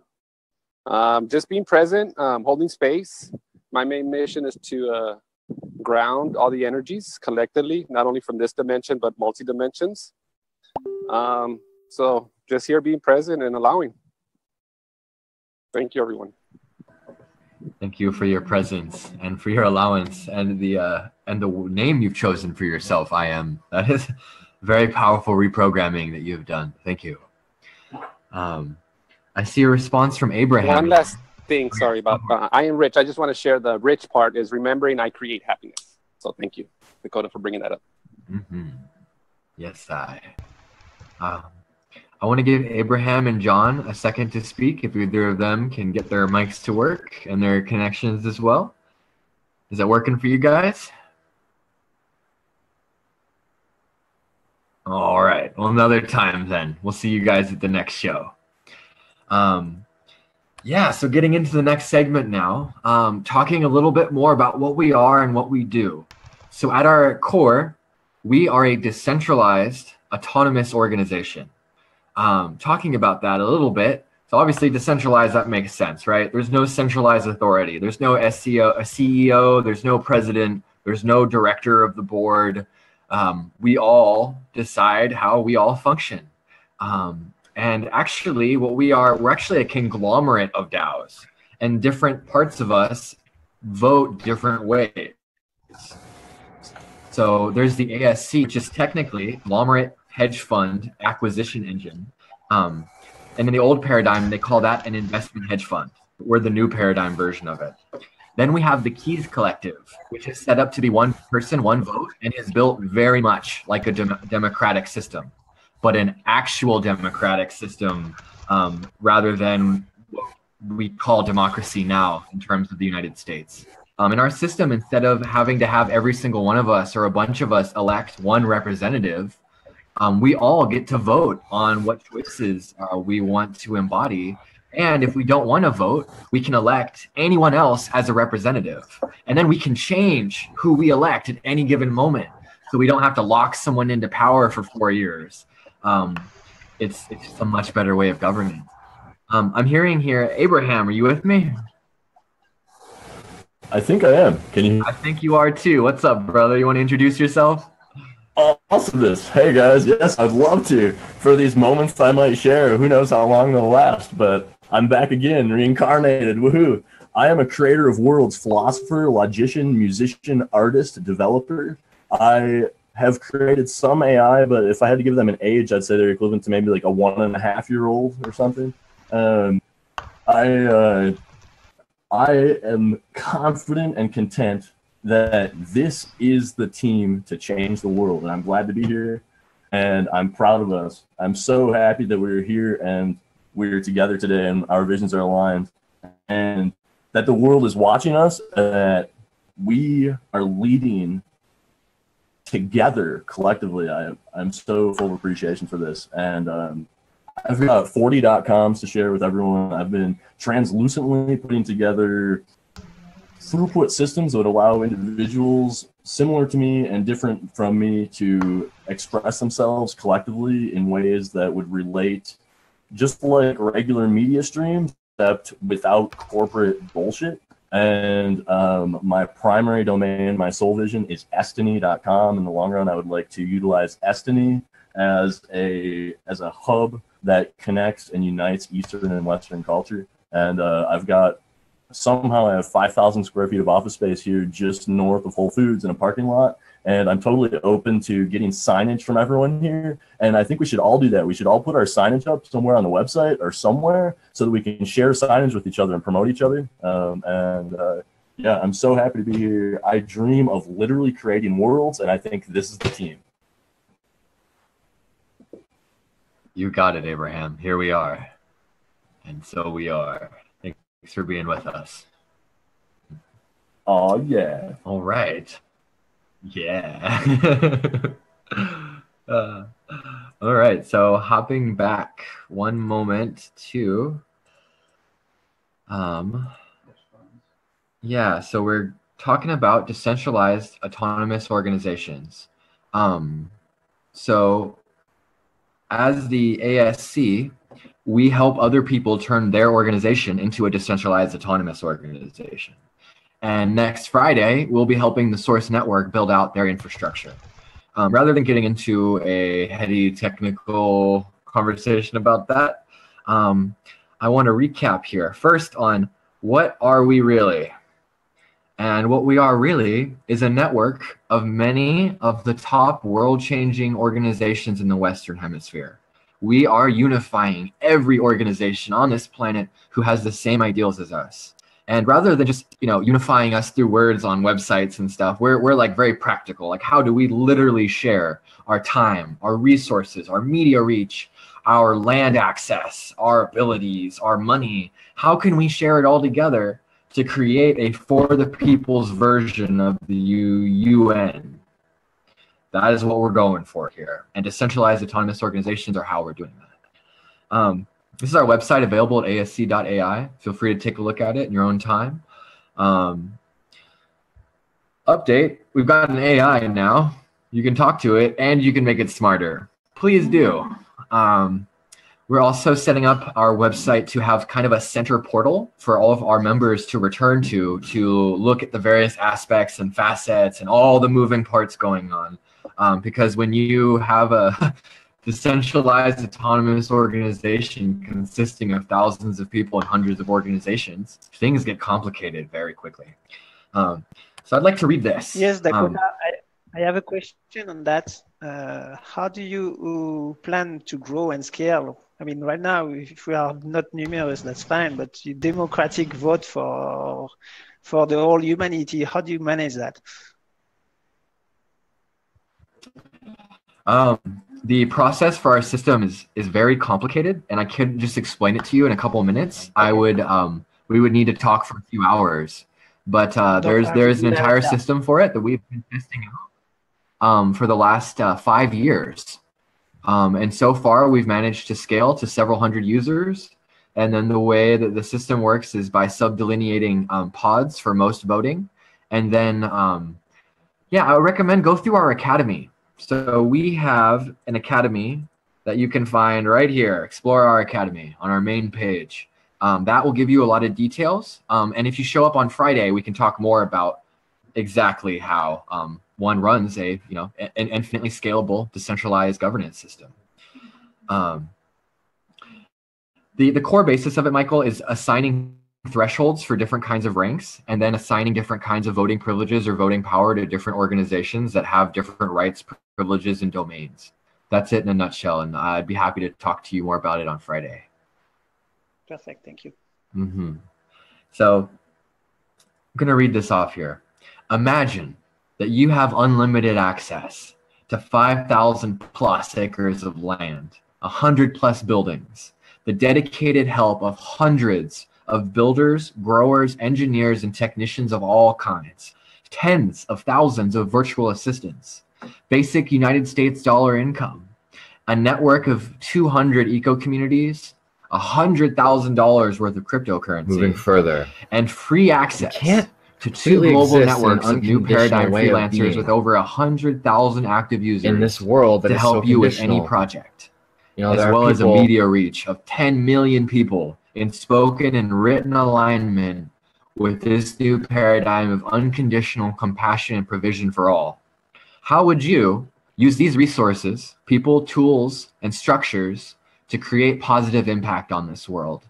Just being present, holding space. My main mission is to ground all the energies collectively, not only from this dimension, but multi-dimensions. So just here being present and allowing. Thank you, everyone. Thank you for your presence and for your allowance and the name you've chosen for yourself. I am. That is very powerful reprogramming that you've done. Thank you. I see a response from Abraham. One last thing, sorry about I am Rich. I just want to share the rich part is remembering I create happiness. So thank you, Dakota, for bringing that up. Mm-hmm. Yes, I want to give Abraham and John a second to speak if either of them can get their mics to work and their connections as well. Is that working for you guys? All right. Well, another time then. We'll see you guys at the next show. Yeah, so getting into the next segment now, talking a little bit more about what we are and what we do. So at our core, we are a decentralized, autonomous organization. Talking about that a little bit, so obviously decentralized, that makes sense, right? There's no centralized authority. There's no CEO, there's no president, there's no director of the board. We all decide how we all function. And actually what we're actually a conglomerate of DAOs, and different parts of us vote different ways. So there's the ASC, which is technically conglomerate hedge fund acquisition engine. And in the old paradigm, they call that an investment hedge fund. We're the new paradigm version of it. Then we have the Keys Collective, which is set up to be one person, one vote, and is built very much like a democratic system, but an actual democratic system rather than what we call democracy now in terms of the United States. In our system, instead of having to have every single one of us or a bunch of us elect one representative, we all get to vote on what choices we want to embody. And if we don't want to vote, we can elect anyone else as a representative. And then we can change who we elect at any given moment. So we don't have to lock someone into power for 4 years. It's just a much better way of governing. I'm hearing here, Abraham, are you with me? I think I am. Can you? I think you are too. What's up, brother? You want to introduce yourself? Awesomeness. Hey guys, yes, I'd love to. For these moments I might share, who knows how long they'll last, but I'm back again, reincarnated, woohoo. I am a creator of worlds, philosopher, logician, musician, artist, developer. I have created some AI, but if I had to give them an age, I'd say they're equivalent to maybe like a 1.5-year-old or something. I am confident and content that this is the team to change the world, and I'm glad to be here, and I'm proud of us. I'm so happy that we're here and we're together today, and our visions are aligned, and that the world is watching us, that we are leading together collectively. I'm so full of appreciation for this, and I've got 40.coms to share with everyone. I've been translucently putting together throughput systems that would allow individuals similar to me and different from me to express themselves collectively in ways that would relate just like regular media streams, except without corporate bullshit. And my primary domain, my sole vision is estony.com. In the long run, I would like to utilize Estony as a hub that connects and unites Eastern and Western culture. And somehow I have 5,000 square feet of office space here just north of Whole Foods in a parking lot. And I'm totally open to getting signage from everyone here. And I think we should all do that. We should all put our signage up somewhere on the website or somewhere so that we can share signage with each other and promote each other. Yeah, I'm so happy to be here. I dream of literally creating worlds, and I think this is the team. You got it, Abraham. Here we are. And so we are. Thanks for being with us. Oh, yeah. All right. Yeah. All right. So hopping back one moment to, yeah, so we're talking about decentralized autonomous organizations. So as the ASC, we help other people turn their organization into a decentralized autonomous organization. And next Friday, we'll be helping the Source Network build out their infrastructure. Rather than getting into a heady technical conversation about that, I want to recap here. First on what are we really? And what we are really is a network of many of the top world-changing organizations in the Western Hemisphere. We are unifying every organization on this planet who has the same ideals as us. And rather than just, unifying us through words on websites and stuff, we're like very practical. Like, how do we literally share our time, our resources, our media reach, our land access, our abilities, our money? How can we share it all together to create a for the people's version of the UN? That is what we're going for here. And decentralized autonomous organizations are how we're doing that. This is our website, available at asc.ai. Feel free to take a look at it in your own time. Update, we've got an AI now. You can talk to it and you can make it smarter. Please do. We're also setting up our website to have kind of a center portal for all of our members to return to look at the various aspects and facets and all the moving parts going on. Because when you have a decentralized autonomous organization consisting of thousands of people and hundreds of organizations, things get complicated very quickly. So I'd like to read this. Yes, Dakota, I have a question on that. How do you plan to grow and scale? I mean, right now, if we are not numerous, that's fine, but you democratic vote for the whole humanity, how do you manage that? The process for our system is very complicated, and I couldn't just explain it to you in a couple of minutes. We would need to talk for a few hours, but there's an entire system for it that we've been testing out for the last 5 years. And so far, we've managed to scale to several hundred users. And then the way that the system works is by subdelineating pods for most voting. And then, I would recommend go through our academy. So we have an academy that you can find right here, Explore Our Academy, on our main page. That will give you a lot of details. And if you show up on Friday, we can talk more about exactly how one runs an infinitely scalable, decentralized governance system. The core basis of it, Michael, is assigning thresholds for different kinds of ranks, and then assigning different kinds of voting privileges or voting power to different organizations that have different rights, privileges, and domains. That's it in a nutshell, and I'd be happy to talk to you more about it on Friday. Perfect, thank you. So I'm going to read this off here. Imagine that you have unlimited access to 5,000 plus acres of land, 100 plus buildings, the dedicated help of hundreds of builders, growers, engineers, and technicians of all kinds, tens of thousands of virtual assistants, basic United States dollar income, a network of 200 eco-communities, $100,000 worth of cryptocurrency. Moving further. And free access to 2 completely global exist in an networks of new unconditional paradigm way of freelancers being. with over 100,000 active users In this world that to is help so you with any conditional. project, You know, as there are well as a people- media reach of 10 million people in spoken and written alignment with this new paradigm of unconditional compassion and provision for all. How would you use these resources, people, tools, and structures to create positive impact on this world?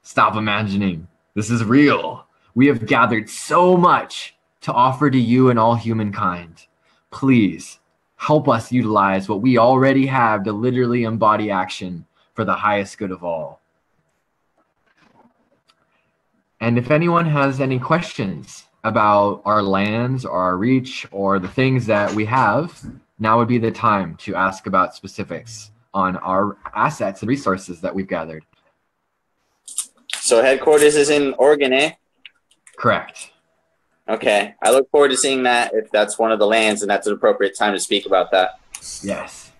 Stop imagining. This is real. We have gathered so much to offer to you and all humankind. Please help us utilize what we already have to literally embody action for the highest good of all. And if anyone has any questions about our lands or our reach or the things that we have, now would be the time to ask about specifics on our assets and resources that we've gathered. So headquarters is in Oregon, eh? Correct. Okay. I look forward to seeing that if that's one of the lands and that's an appropriate time to speak about that. Yes.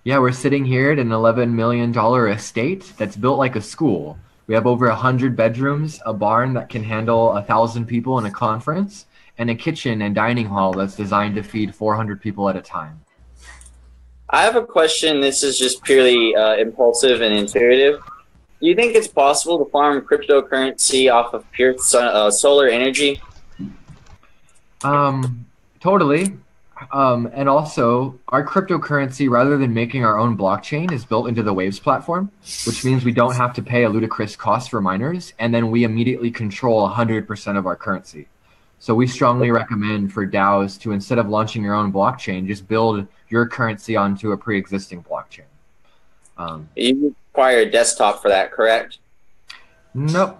Yeah, we're sitting here at an $11 million estate that's built like a school. We have over 100 bedrooms, a barn that can handle 1,000 people in a conference, and a kitchen and dining hall that's designed to feed 400 people at a time. I have a question. This is just purely impulsive and intuitive. Do you think it's possible to farm cryptocurrency off of pure solar energy? Totally. And also, our cryptocurrency, rather than making our own blockchain, is built into the Waves platform, which means we don't have to pay a ludicrous cost for miners, and then we immediately control 100% of our currency. So we strongly recommend for DAOs to, instead of launching your own blockchain, just build your currency onto a pre-existing blockchain. You require a desktop for that, correct? Nope.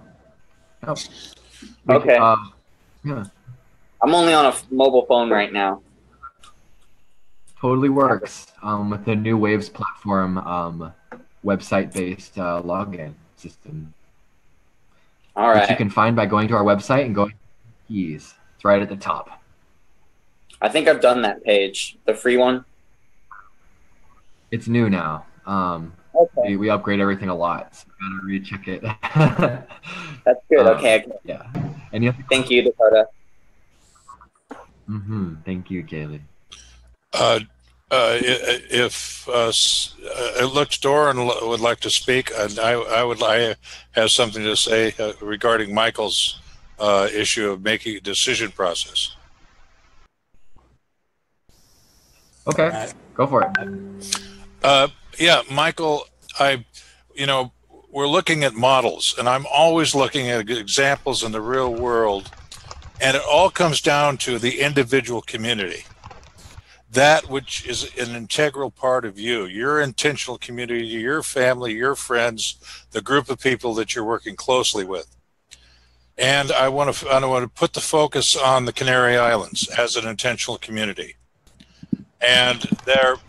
Nope. Okay. Yeah. I'm only on a mobile phone right now. Totally works with the new Waves platform website-based login system. All right. Which you can find by going to our website and going to keys. It's right at the top. I think I've done that page, the free one. It's new now. Okay. We upgrade everything a lot, so you gotta recheck it. That's good. Okay. Yeah. Any other Thank you, Dakota. Thank you, Kaylee. If it looks Doran would like to speak, and I have something to say regarding Michael's issue of making a decision process. Okay, go for it. Yeah, Michael, we're looking at models, and I'm always looking at examples in the real world, and it all comes down to the individual community. That which is an integral part of you, your intentional community, your family, your friends, the group of people that you're working closely with. And I want to put the focus on the Canary Islands as an intentional community. And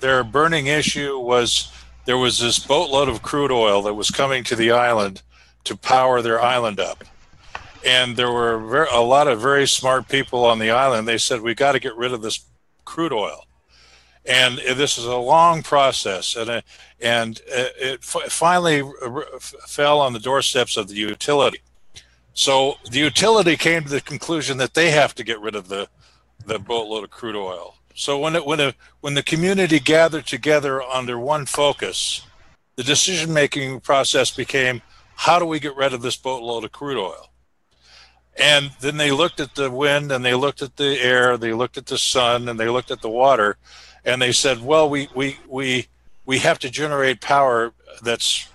their burning issue was there was this boatload of crude oil that was coming to the island to power their island up. And there were a lot of very smart people on the island. They said, we got to get rid of this crude oil. And this is a long process, and it finally fell on the doorsteps of the utility. So the utility came to the conclusion that they have to get rid of the boatload of crude oil. So when the community gathered together under one focus, the decision-making process became, how do we get rid of this boatload of crude oil? And then they looked at the wind, and they looked at the air, they looked at the sun, and they looked at the water, and they said, well, we have to generate power that's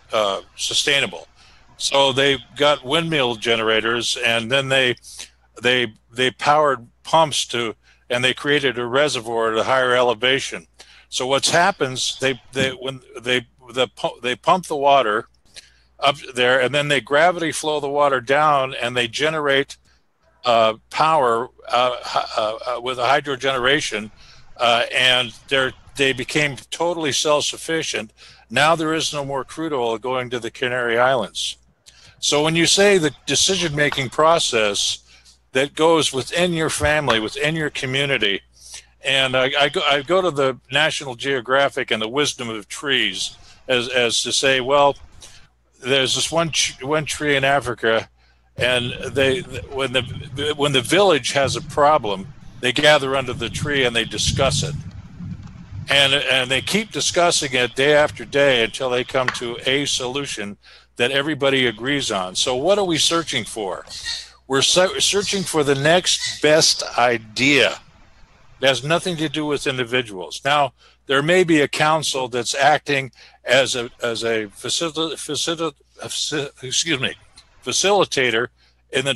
sustainable. So they got windmill generators, and then they powered pumps and they created a reservoir at a higher elevation. So what happens? They pump the water up there, and then they gravity flow the water down, and they generate power with a hydro generation, and they became totally self-sufficient. Now there is no more crude oil going to the Canary Islands. So when you say the decision-making process that goes within your family, within your community, and I go to the National Geographic and the wisdom of trees as to say, well, there's this one tree in Africa, and when the village has a problem, they gather under the tree and they discuss it, and they keep discussing it day after day until they come to a solution that everybody agrees on. So what are we searching for? We're searching for the next best idea. It has nothing to do with individuals. Now, there may be a council that's acting as a facilitator in the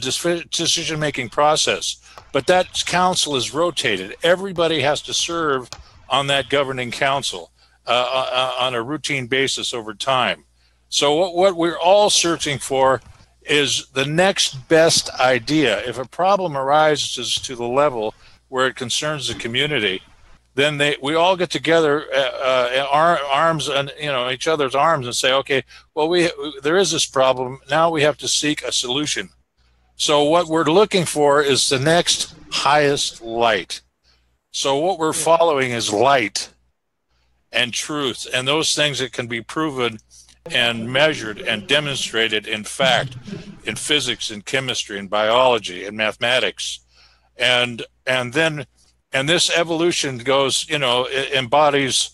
decision-making process, but that council is rotated. Everybody has to serve on that governing council on a routine basis over time. So what we're all searching for is the next best idea. If a problem arises to the level where it concerns the community, then we all get together, arms and each other's arms, and say, okay, well there is this problem. Now we have to seek a solution. So what we're looking for is the next highest light. So what we're following is light and truth, and those things that can be proven and measured and demonstrated in fact, in physics and chemistry and biology and mathematics, and this evolution goes, it embodies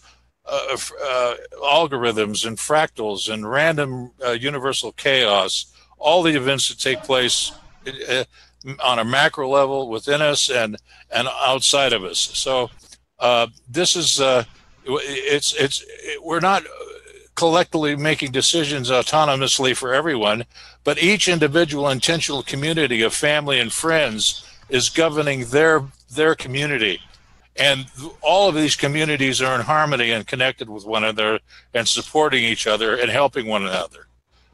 algorithms and fractals and random universal chaos, all the events that take place on a macro level within us and outside of us. So this is we're not collectively making decisions autonomously for everyone, but each individual intentional community of family and friends is governing their community. And all of these communities are in harmony and connected with one another and supporting each other and helping one another.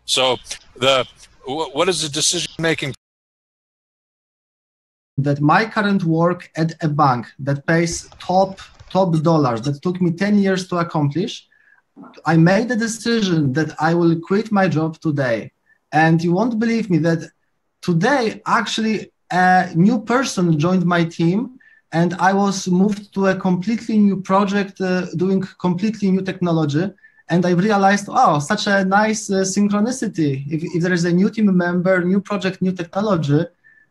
So what is the decision-making? That my current work at a bank that pays top dollars that took me 10 years to accomplish, I made the decision that I will quit my job today. And you won't believe me that today, actually, a new person joined my team, and I was moved to a completely new project doing completely new technology. And I realized, oh, such a nice synchronicity. If there is a new team member, new project, new technology,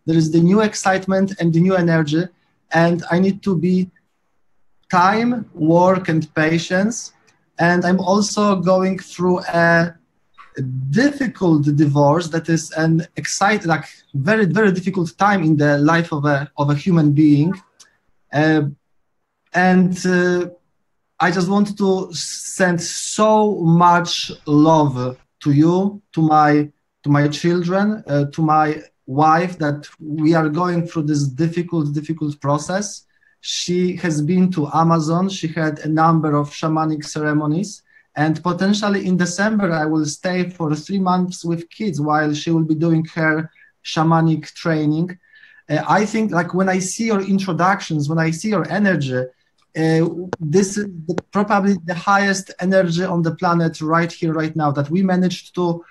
there is the new excitement and the new energy. And I need to be time, work, and patience. And I'm also going through a difficult divorce that is an exciting, like very, very difficult time in the life of a human being. I just want to send so much love to you, to my children, to my wife, that we are going through this difficult process. She has been to Amazon. She had a number of shamanic ceremonies, and potentially in December, I will stay for 3 months with kids while she will be doing her shamanic training. I think, like, when I see your introductions, when I see your energy, this is probably the highest energy on the planet right here, right now, that we managed to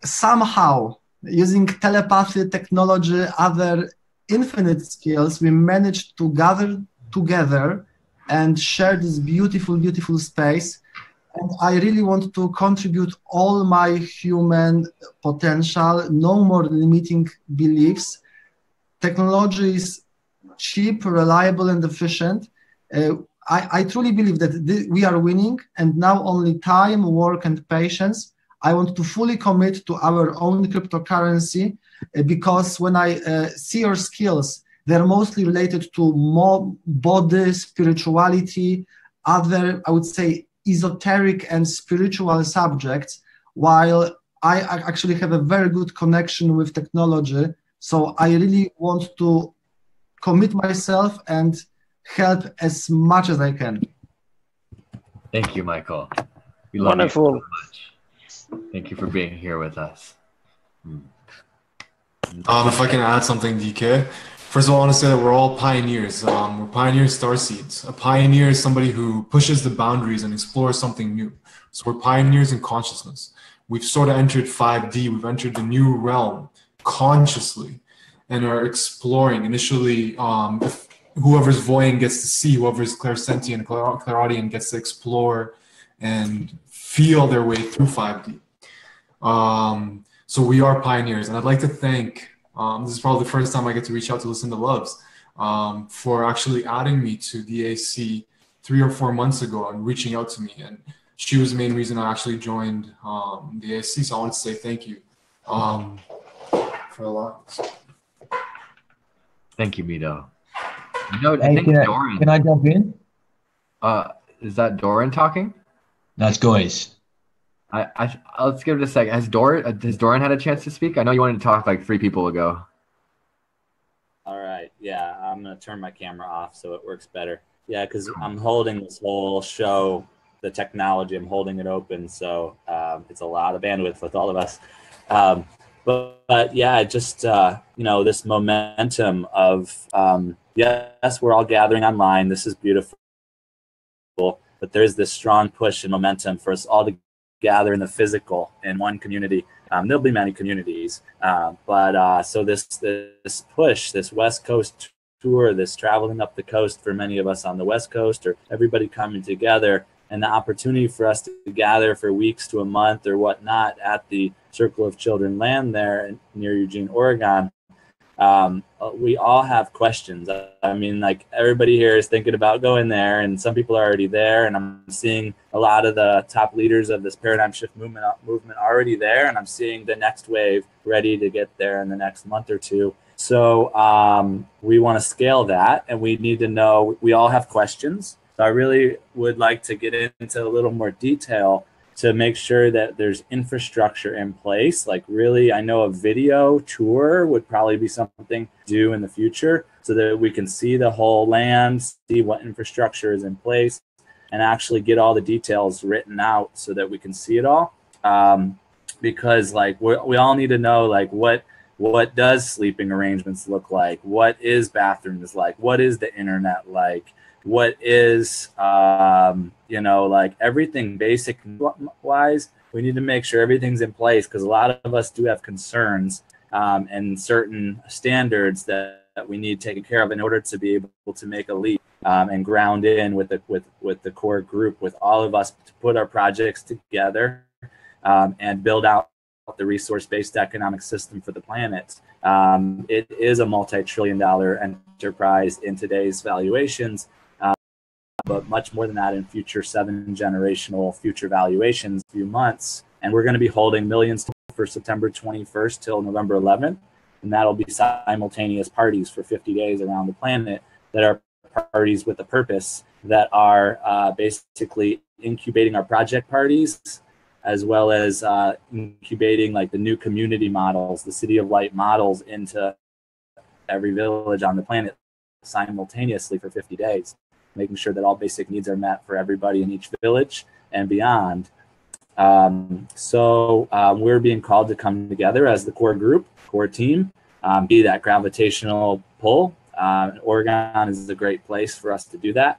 somehow, using telepathy, technology, other infinite skills, we managed to gather together and share this beautiful space. And I really want to contribute all my human potential, no more limiting beliefs. Technology is cheap, reliable, and efficient. I truly believe that we are winning, and now only time, work, and patience. I want to fully commit to our own cryptocurrency, because when I see your skills, they're mostly related to more body, spirituality, other, I would say, esoteric and spiritual subjects, while I actually have a very good connection with technology. So I really want to commit myself and help as much as I can. Thank you, Michael. We love Wonderful. you so much. Thank you for being here with us. If I can add something, DK. First of all, I want to say that we're all pioneers. We're pioneer starseeds. A pioneer is somebody who pushes the boundaries and explores something new. So we're pioneers in consciousness. We've sort of entered 5D. We've entered the new realm consciously and are exploring. Initially, if whoever's voyant gets to see, whoever's clairsentient, clairaudient gets to explore and feel their way through 5D. So we are pioneers, and I'd like to thank, this is probably the first time I get to reach out to Lucinda Loves, for actually adding me to the AC 3 or 4 months ago and reaching out to me. And she was the main reason I actually joined the AC, so I want to say thank you for allowing us. Thank you, Mito. I Hey, think Doran. can I jump in? Is that Doran talking? That's Goyce. Let's give it a second. Has Doran had a chance to speak? I know you wanted to talk like 3 people ago. All right. Yeah, I'm going to turn my camera off so it works better. Yeah, because I'm holding this whole show, the technology, I'm holding it open. So it's a lot of bandwidth with all of us. But yeah, just, this momentum of, yes, we're all gathering online. This is beautiful. But there's this strong push and momentum for us all to gather in the physical in one community. There'll be many communities, so this push, this West Coast tour, this traveling up the coast for many of us on the West Coast, or everybody coming together, and the opportunity for us to gather for weeks to a month or whatnot at the Circle of Children land there near Eugene, Oregon. We all have questions. I mean, like, everybody here is thinking about going there, and some people are already there, and I'm seeing a lot of the top leaders of this paradigm shift movement already there, and I'm seeing the next wave ready to get there in the next month or two. So we want to scale that, and we need to know, we all have questions. So I really would like to get into a little more detail to make sure that there's infrastructure in place. Like, really, I know a video tour would probably be something to do in the future so that we can see the whole land, see what infrastructure is in place, and actually get all the details written out so that we can see it all. Because like we all need to know, like, what does sleeping arrangements look like? What is bathrooms like? What is the internet like? What is, like, everything basic wise, we need to make sure everything's in place, because a lot of us do have concerns and certain standards that we need taken care of in order to be able to make a leap and ground in with the core group, with all of us, to put our projects together and build out the resource-based economic system for the planet. It is a multi-trillion-dollar enterprise in today's valuations, but much more than that in future 7-generational future valuations, few months. And we're going to be holding millions for September 21st till November 11th. And that'll be simultaneous parties for 50 days around the planet that are parties with a purpose, that are basically incubating our project parties, as well as incubating like the new community models, the City of Light models, into every village on the planet simultaneously for 50 days. Making sure that all basic needs are met for everybody in each village and beyond. So we're being called to come together as the core group, core team, be that gravitational pull. Oregon is a great place for us to do that.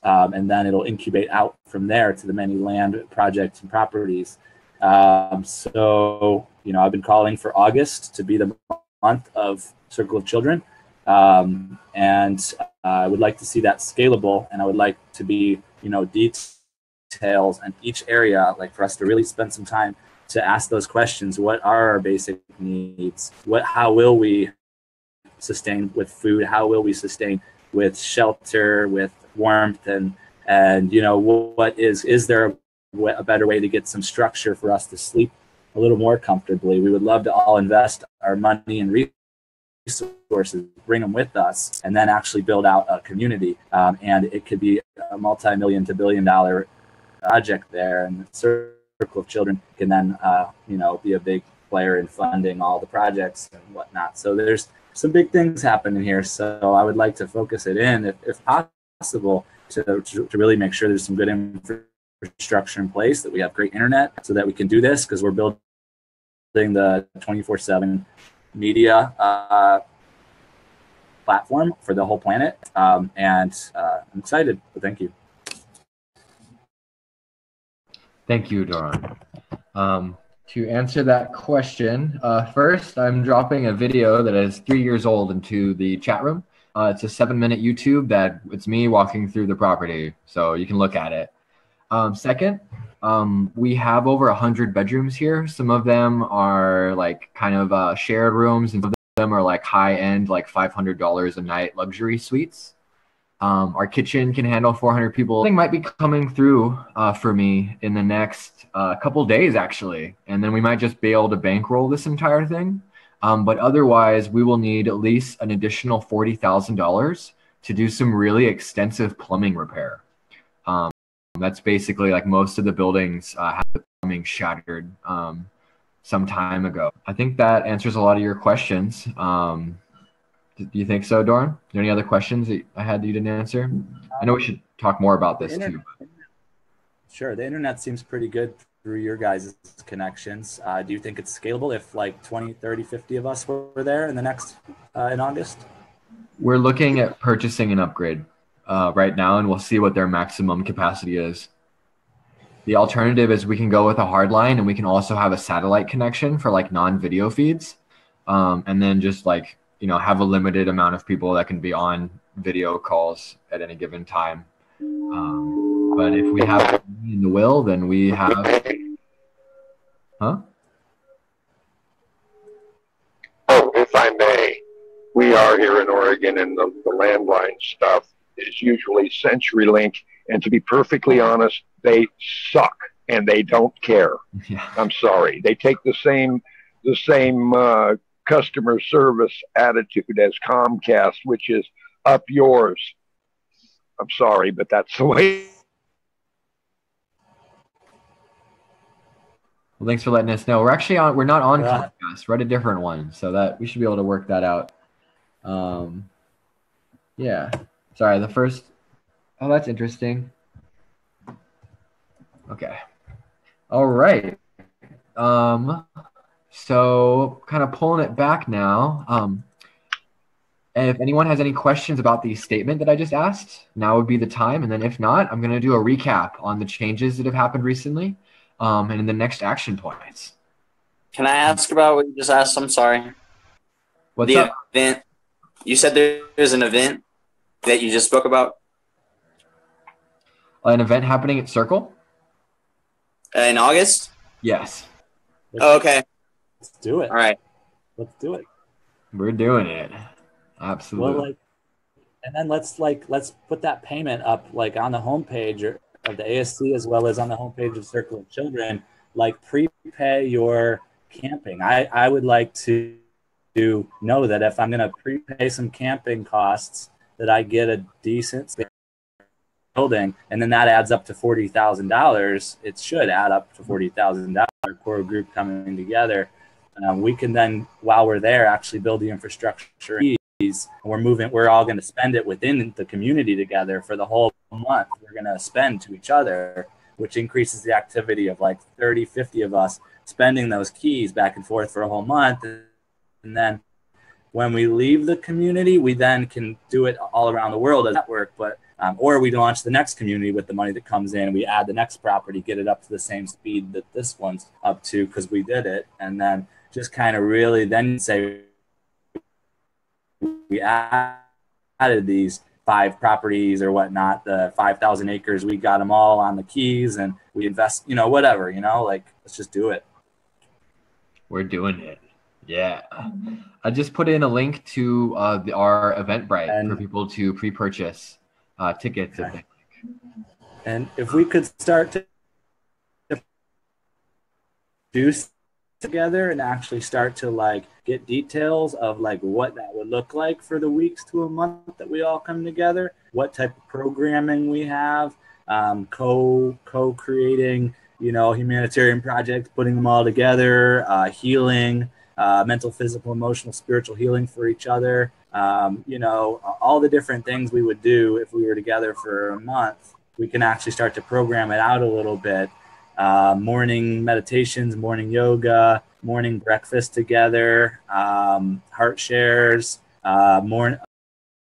And then it'll incubate out from there to the many land projects and properties. So, I've been calling for August to be the month of Circle of Children. And I would like to see that scalable, and I would like to be, details in each area, like for us to really spend some time to ask those questions. What are our basic needs? How will we sustain with food? How will we sustain with shelter, with warmth, and what is there a better way to get some structure for us to sleep a little more comfortably? We would love to all invest our money and resources, bring them with us, and then actually build out a community. And it could be a multi-million to billion-dollar project there. And Circle of Children can then, be a big player in funding all the projects and whatnot. So there's some big things happening here. So I would like to focus it in, if possible, to really make sure there's some good infrastructure in place, that we have great internet so that we can do this, because we're building the 24/7 media platform for the whole planet. And I'm excited. So thank you. Thank you, Doran. To answer that question, first, I'm dropping a video that is 3 years old into the chat room. It's a 7-minute YouTube that it's me walking through the property, so you can look at it. Second, we have over 100 bedrooms here. Some of them are like kind of shared rooms, and some of them are like high-end, like $500 a night luxury suites. Our kitchen can handle 400 people. Something might be coming through for me in the next couple days, actually. And then we might just be able to bankroll this entire thing. But otherwise, we will need at least an additional $40,000 to do some really extensive plumbing repair. That's basically like most of the buildings have the plumbing shattered some time ago. I think that answers a lot of your questions. Do you think so, Doran? Are there any other questions that I had that you didn't answer? I know we should talk more about this too. Sure. The internet seems pretty good through your guys' connections. Do you think it's scalable if like 20, 30, 50 of us were there in the next, in August? We're looking at purchasing an upgrade right now, and we'll see what their maximum capacity is. The alternative is we can go with a hard line, and we can also have a satellite connection for like non-video feeds. And then just like, have a limited amount of people that can be on video calls at any given time. But if we have in the will, then we have, huh? Oh, if I may, we are here in Oregon, and the landline stuff is usually CenturyLink. And to be perfectly honest, they suck and they don't care. Yeah. I'm sorry. They take the same customer service attitude as Comcast, which is up yours. I'm sorry, but that's the way. Well, thanks for letting us know. We're not on Comcast. We're at a different one, so that we should be able to work that out. Yeah. Sorry, the first. Oh, that's interesting. Okay. All right. So kind of pulling it back now. And if anyone has any questions about the statement that I just asked, now would be the time. And then if not, I'm going to do a recap on the changes that have happened recently and in the next action points. Can I ask about what you just asked? I'm sorry. What's up? Event. You said there's an event that you just spoke about? An event happening at Circle? In August? Yes. Oh, okay. Let's do it. All right. Let's do it. We're doing it. Absolutely. Well, and then let's put that payment up on the homepage of the ASC as well as on the homepage of Circle of Children. Prepay your camping. I would like to know that if I'm going to prepay some camping costs, that I get a decent building, and then that adds up to $40,000. It should add up to $40,000. Core group coming together. We can then, while we're there, actually build the infrastructure. We're all going to spend it within the community together for the whole month. We're going to spend to each other, which increases the activity of 30, 50 of us spending those keys back and forth for a whole month. And then when we leave the community, we then can do it all around the world as a network, or we launch the next community with the money that comes in. We add the next property, get it up to the same speed that this one's up to because we did it. And then just kind of really then say we added these 5 properties or whatnot, the 5,000 acres, we got them all on the keys and we invest, whatever, let's just do it. We're doing it. Yeah. I just put in a link to our Eventbrite for people to pre-purchase tickets. Okay. And if we could start to do together and actually start to get details of what that would look like for the weeks to a month that we all come together, what type of programming we have, co-creating humanitarian projects, putting them all together, healing, mental, physical, emotional, spiritual healing for each other. All the different things we would do if we were together for a month, we can actually start to program it out a little bit. Morning meditations, morning yoga, morning breakfast together, heart shares, morning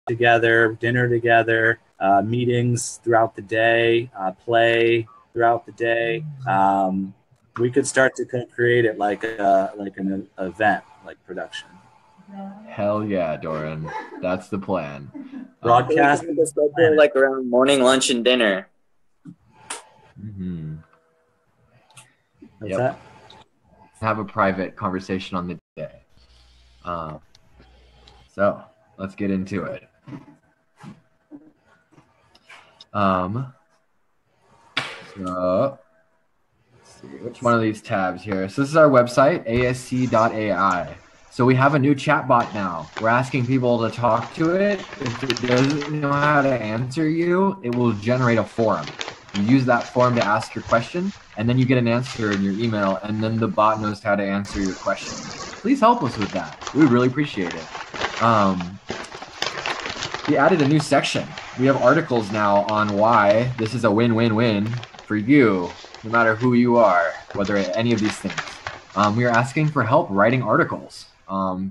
together, dinner together, meetings throughout the day, play throughout the day. We could start to create it like an event, like production. Hell yeah, Doran. That's the plan. Broadcast like around morning, lunch, and dinner. Mm-hmm. What's that? Have a private conversation on the day. So let's get into it. So let's see which one of these tabs here. So this is our website, asc.ai. So we have a new chatbot now. We're asking people to talk to it. If it doesn't know how to answer you, it will generate a forum. You use that form to ask your question, and then you get an answer in your email, and then the bot knows how to answer your question. Please help us with that. We would really appreciate it. We added a new section. We have articles now on why this is a win-win-win for you, no matter who you are, whether any of these things. We are asking for help writing articles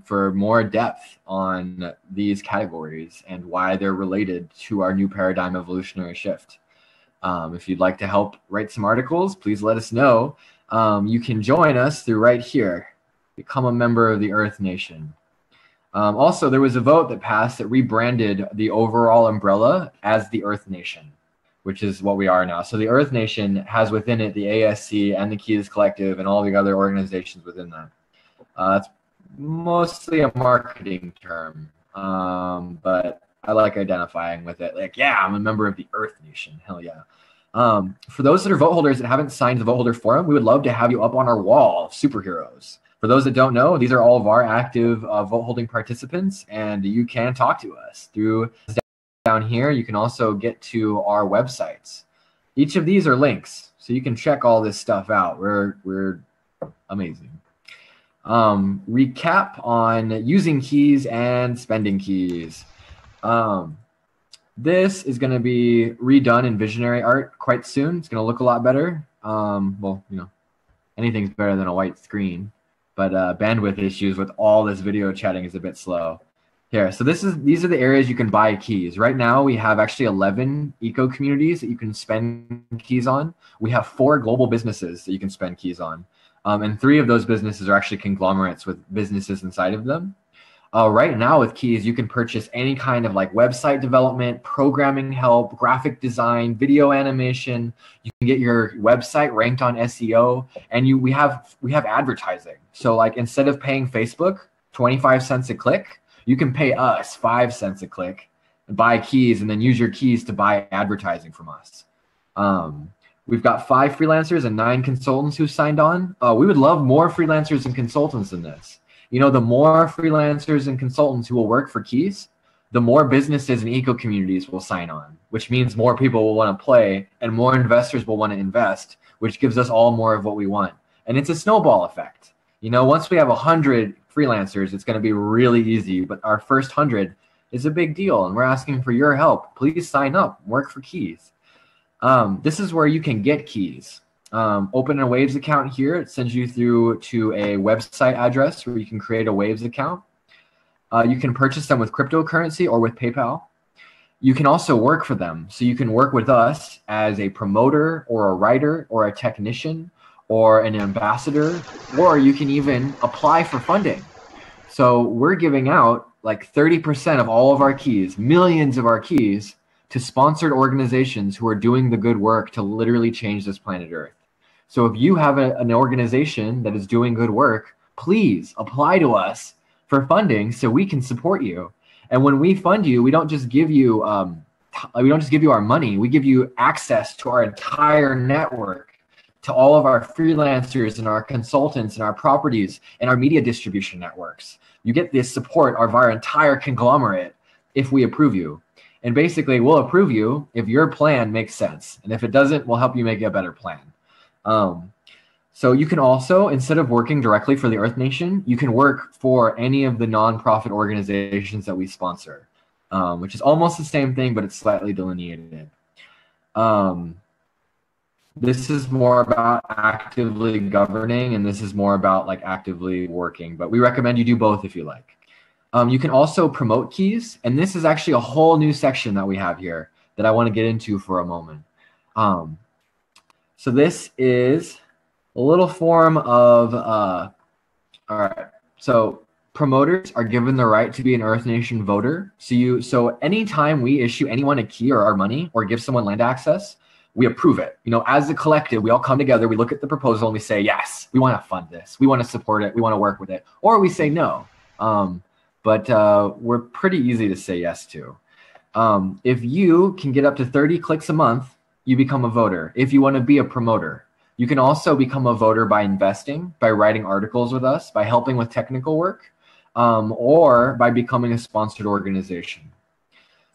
for more depth on these categories and why they're related to our new paradigm evolutionary shift. If you'd like to help write some articles, please let us know. You can join us through right here. Become a member of the Earth Nation. Also, there was a vote that passed that rebranded the overall umbrella as the Earth Nation, which is what we are now. So the Earth Nation has within it the ASC and the Keys Collective and all the other organizations within that. It's mostly a marketing term, but I like identifying with it. Like, yeah, I'm a member of the Earth Nation. Hell yeah. For those that are vote holders that haven't signed the vote holder forum, we would love to have you up on our wall of superheroes. For those that don't know, these are all of our active vote holding participants, and you can talk to us through down here. You can also get to our websites. Each of these are links, so you can check all this stuff out. We're amazing. Recap on using keys and spending keys. This is going to be redone in visionary art quite soon. It's going to look a lot better. Well, anything's better than a white screen, but bandwidth issues with all this video chatting is a bit slow. Here, so these are the areas you can buy keys. Right now, we have actually 11 eco communities that you can spend keys on. We have 4 global businesses that you can spend keys on. And 3 of those businesses are actually conglomerates with businesses inside of them. Right now with keys, you can purchase any kind of like website development, programming help, graphic design, video animation. You can get your website ranked on SEO, and we have advertising. So like instead of paying Facebook 25 cents a click, you can pay us 5 cents a click and buy keys, and then use your keys to buy advertising from us. We've got 5 freelancers and 9 consultants who signed on. We would love more freelancers and consultants in this. The more freelancers and consultants who will work for keys, the more businesses and eco communities will sign on, which means more people will want to play and more investors will want to invest, which gives us all more of what we want. And it's a snowball effect. Once we have 100 freelancers, it's going to be really easy, but our first 100 is a big deal, and we're asking for your help. Please sign up, work for keys. This is where you can get keys. Open a Waves account here. It sends you through to a website address where you can create a Waves account. You can purchase them with cryptocurrency or with PayPal. You can also work for them. So you can work with us as a promoter or a writer or a technician or an ambassador, or you can even apply for funding. So we're giving out like 30% of all of our keys, millions of our keys, to sponsored organizations who are doing the good work to literally change this planet Earth. So if you have an organization that is doing good work, please apply to us for funding so we can support you. And when we fund you, we don't just give you our money. We give you access to our entire network, to all of our freelancers and our consultants and our properties and our media distribution networks. You get this support of our entire conglomerate if we approve you. And basically, we'll approve you if your plan makes sense. And if it doesn't, we'll help you make a better plan. So you can also, instead of working directly for the Earth Nation, you can work for any of the nonprofit organizations that we sponsor, which is almost the same thing, but it's slightly delineated. This is more about actively governing, and this is more about like actively working, but we recommend you do both if you like. You can also promote keys, and this is actually a whole new section that we have here that I want to get into for a moment. So this is a little form of, all right, so promoters are given the right to be an Earth Nation voter. So anytime we issue anyone a key or our money or give someone land access, we approve it. You know, as a collective, we all come together, we look at the proposal and we say, yes, we want to fund this. We want to support it. We want to work with it. Or we say no. But we're pretty easy to say yes to. If you can get up to 30 clicks a month, you become a voter. If you want to be a promoter, you can also become a voter by investing, by writing articles with us, by helping with technical work, or by becoming a sponsored organization.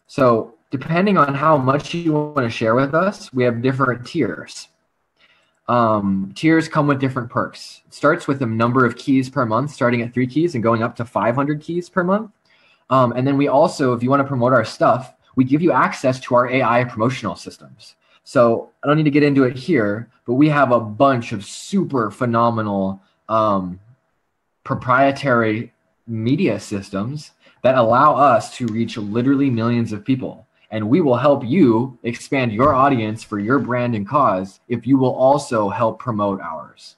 So depending on how much you want to share with us, we have different tiers. Tiers come with different perks. It starts with a number of keys per month, starting at 3 keys and going up to 500 keys per month. And then we also, if you want to promote our stuff, we give you access to our AI promotional systems. So I don't need to get into it here, but we have a bunch of super phenomenal proprietary media systems that allow us to reach literally millions of people. And we will help you expand your audience for your brand and cause if you will also help promote ours.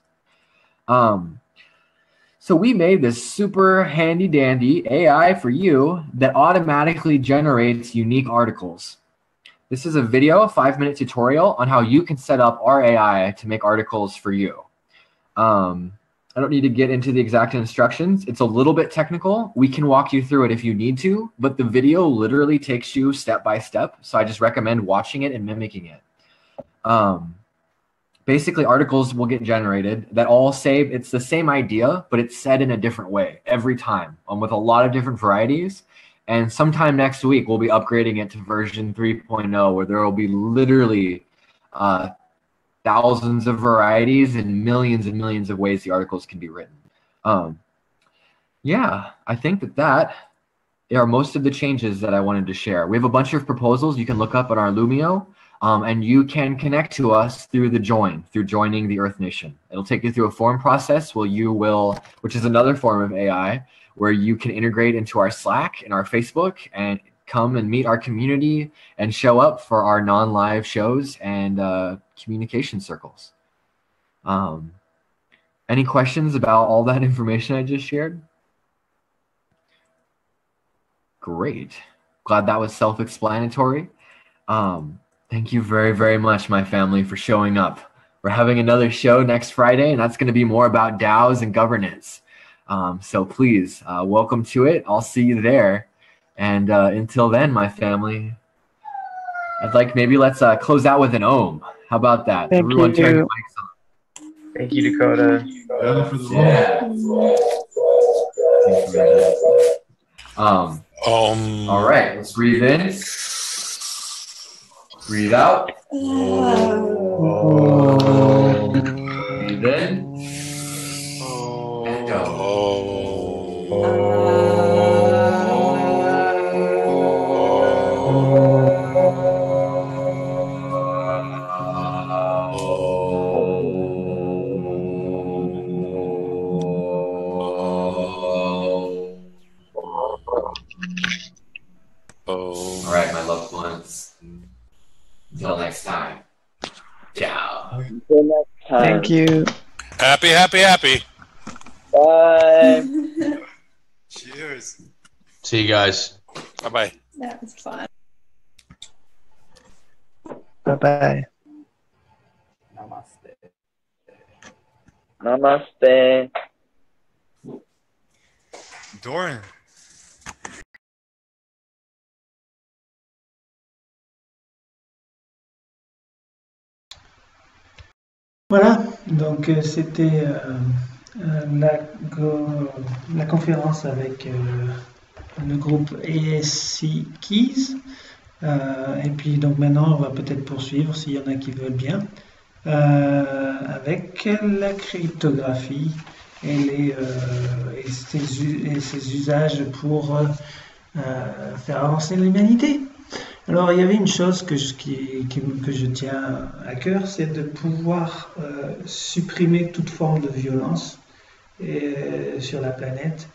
So we made this super handy dandy AI for you that automatically generates unique articles. This is a video, a 5-minute tutorial on how you can set up our AI to make articles for you. I don't need to get into the exact instructions. It's a little bit technical. We can walk you through it if you need to, but the video literally takes you step by step. So I just recommend watching it and mimicking it. Basically, articles will get generated that all say it's the same idea, but it's said in a different way every time, with a lot of different varieties. And sometime next week, we'll be upgrading it to version 3.0, where there will be literally thousands of varieties and millions of ways the articles can be written. Yeah, I think that are most of the changes that I wanted to share. We have a bunch of proposals you can look up on our Lumio, and you can connect to us through joining the Earth Nation. It'll take you through a form process which is another form of AI, where you can integrate into our Slack and our Facebook and come and meet our community and show up for our non-live shows and communication circles. Any questions about all that information I just shared? Great. Glad that was self-explanatory. Thank you very, very much, my family, for showing up. We're having another show next Friday, and that's going to be more about DAOs and governance. So please, welcome to it. I'll see you there. And until then, my family, I'd like let's close out with an Om. How about that? Thank Everyone you. turn your mics on. Thank you, Dakota. All right, let's breathe in. Breathe out. Breathe in. And All right, my loved ones. Until next time. Ciao. Until next time. Thank you. Happy, happy, happy. Bye. Cheers. See you guys. Bye-bye. That was fun. Bye-bye. Namaste. Doran. Voilà, donc c'était la conférence avec le groupe ASC Keys. Et puis donc maintenant on va peut-être poursuivre s'il y en a qui veulent bien. avec la cryptographie et ses usages pour faire avancer l'humanité. Alors, il y avait une chose que je tiens à cœur, c'est de pouvoir supprimer toute forme de violence sur la planète,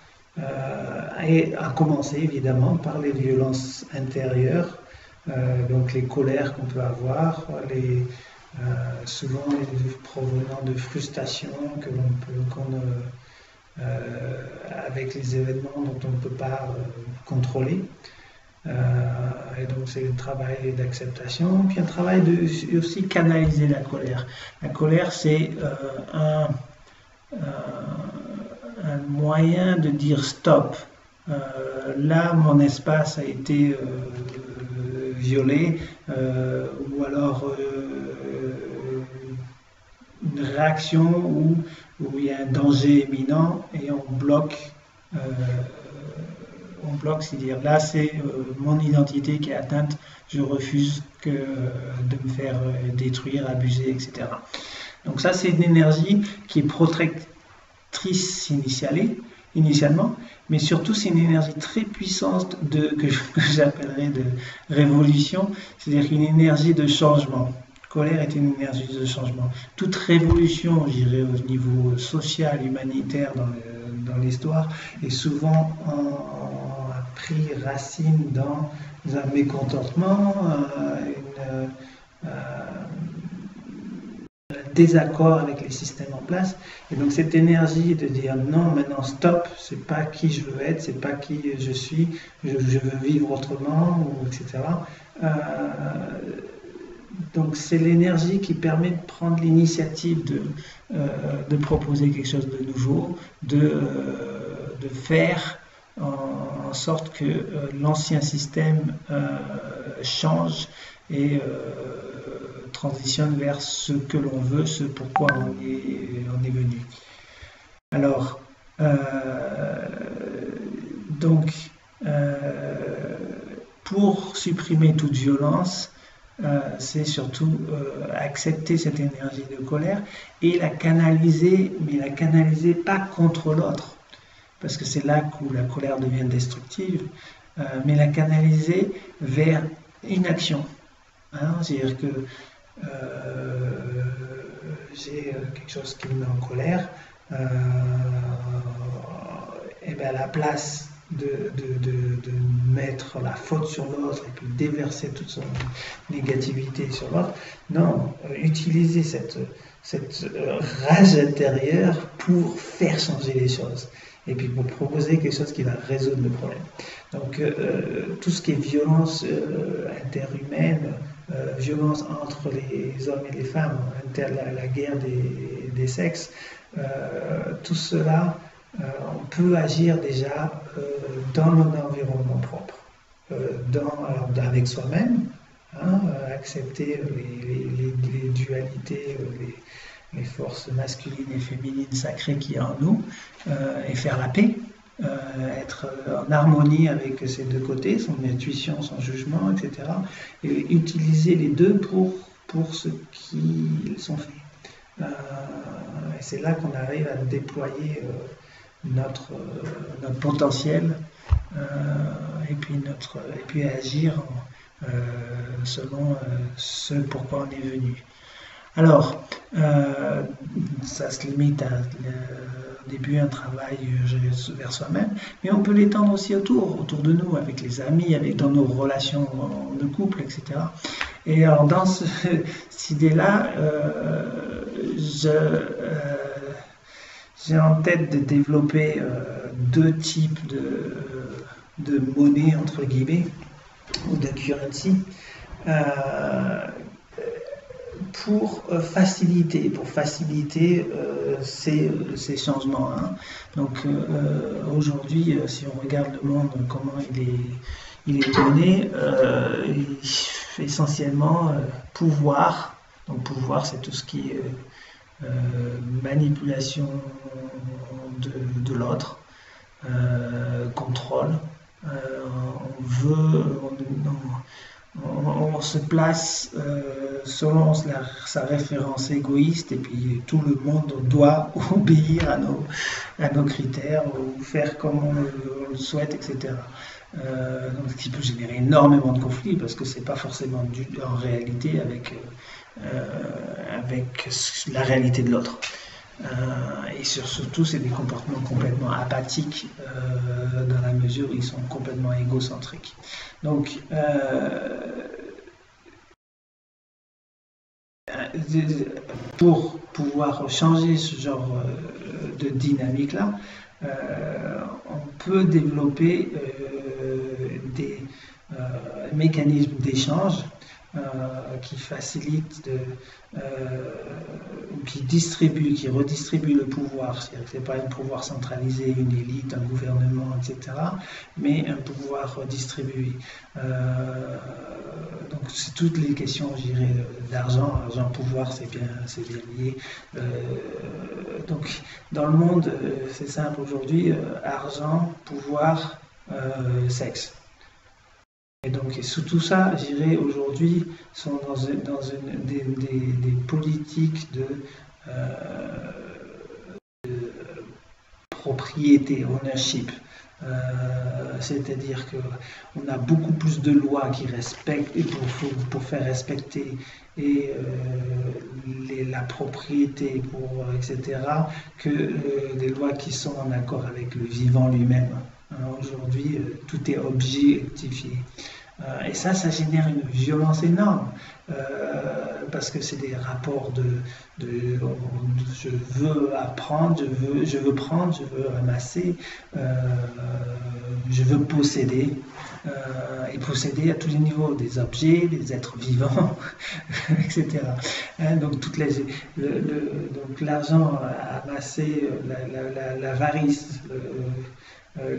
et à commencer évidemment par les violences intérieures, donc les colères qu'on peut avoir, souvent provenant de frustrations avec les événements dont on ne peut pas contrôler. Et donc c'est un travail d'acceptation, puis un travail de aussi canaliser la colère. La colère, c'est un moyen de dire stop. Là, mon espace a été violé, ou alors une réaction où il y a un danger imminent et on bloque, c'est-à-dire là c'est mon identité qui est atteinte, je refuse de me faire détruire, abuser, etc. Donc ça c'est une énergie qui est protectrice initialement, mais surtout c'est une énergie très puissante que j'appellerais de révolution, c'est-à-dire une énergie de changement. Colère est une énergie de changement. Toute révolution, je dirais, au niveau social, humanitaire dans l'histoire, est souvent pris racine dans un mécontentement, un désaccord avec les systèmes en place. Et donc cette énergie de dire non, maintenant stop, c'est pas qui je veux être, c'est pas qui je suis, je veux vivre autrement, etc. Donc c'est l'énergie qui permet de prendre l'initiative de proposer quelque chose de nouveau, de faire en sorte que l'ancien système change et transitionne vers ce que l'on veut, ce pourquoi on est venu. Alors, pour supprimer toute violence, c'est surtout accepter cette énergie de colère et la canaliser, mais la canaliser pas contre l'autre, parce que c'est là où la colère devient destructive, mais la canaliser vers une action. Hein, c'est-à-dire que j'ai quelque chose qui me met en colère, et bien à la place de mettre la faute sur l'autre et puis déverser toute son négativité sur l'autre, non, utiliser cette rage intérieure pour faire changer les choses et puis pour proposer quelque chose qui va résoudre le problème. Donc tout ce qui est violence interhumaine, violence entre les hommes et les femmes, la guerre des sexes, tout cela, on peut agir déjà dans notre environnement propre, avec soi-même, hein, accepter les dualités, les forces masculines et féminines sacrées qu'il y a en nous, et faire la paix, être en harmonie avec ces deux côtés, son intuition, son jugement, etc. Et utiliser les deux pour ce qu'ils sont faits. Et c'est là qu'on arrive à déployer notre potentiel, et puis agir selon ce pourquoi on est venu. Alors, ça se limite au début un travail vers soi-même, mais on peut l'étendre aussi autour de nous, avec les amis, dans nos relations de couple, etc. Et alors dans cette idée-là, j'ai en tête de développer deux types de monnaie, entre guillemets, ou de currency, pour faciliter ces changements. Hein. Donc aujourd'hui, si on regarde le monde, comment il est donné, essentiellement pouvoir. Donc pouvoir, c'est tout ce qui est manipulation de l'autre, on se place selon sa référence égoïste et puis tout le monde doit obéir à nos critères ou faire comme on le souhaite, etc. Donc, ce qui peut générer énormément de conflits parce que c'est pas forcément dû en réalité avec la réalité de l'autre. Et surtout, c'est des comportements complètement apathiques dans la mesure où ils sont complètement égocentriques. Donc, pour pouvoir changer ce genre de dynamique-là, on peut développer des mécanismes d'échange qui facilitent, qui redistribuent le pouvoir. C'est-à-dire que ce n'est pas un pouvoir centralisé, une élite, un gouvernement, etc., mais un pouvoir redistribué. Donc c'est toutes les questions, je dirais, d'argent, pouvoir, c'est bien lié. Donc dans le monde, c'est simple aujourd'hui, argent, pouvoir, sexe. Et donc, sous tout ça, je dirais, aujourd'hui, sont dans des politiques de propriété, ownership. C'est-à-dire qu'on a beaucoup plus de lois qui respectent et pour faire respecter la propriété, etc., que des lois qui sont en accord avec le vivant lui-même. Aujourd'hui, tout est objectifié. Et ça génère une violence énorme parce que c'est des rapports je veux apprendre, je veux prendre, je veux ramasser, je veux posséder et posséder à tous les niveaux, des objets, des êtres vivants, etc. Donc donc l'argent amassé, l'avarice,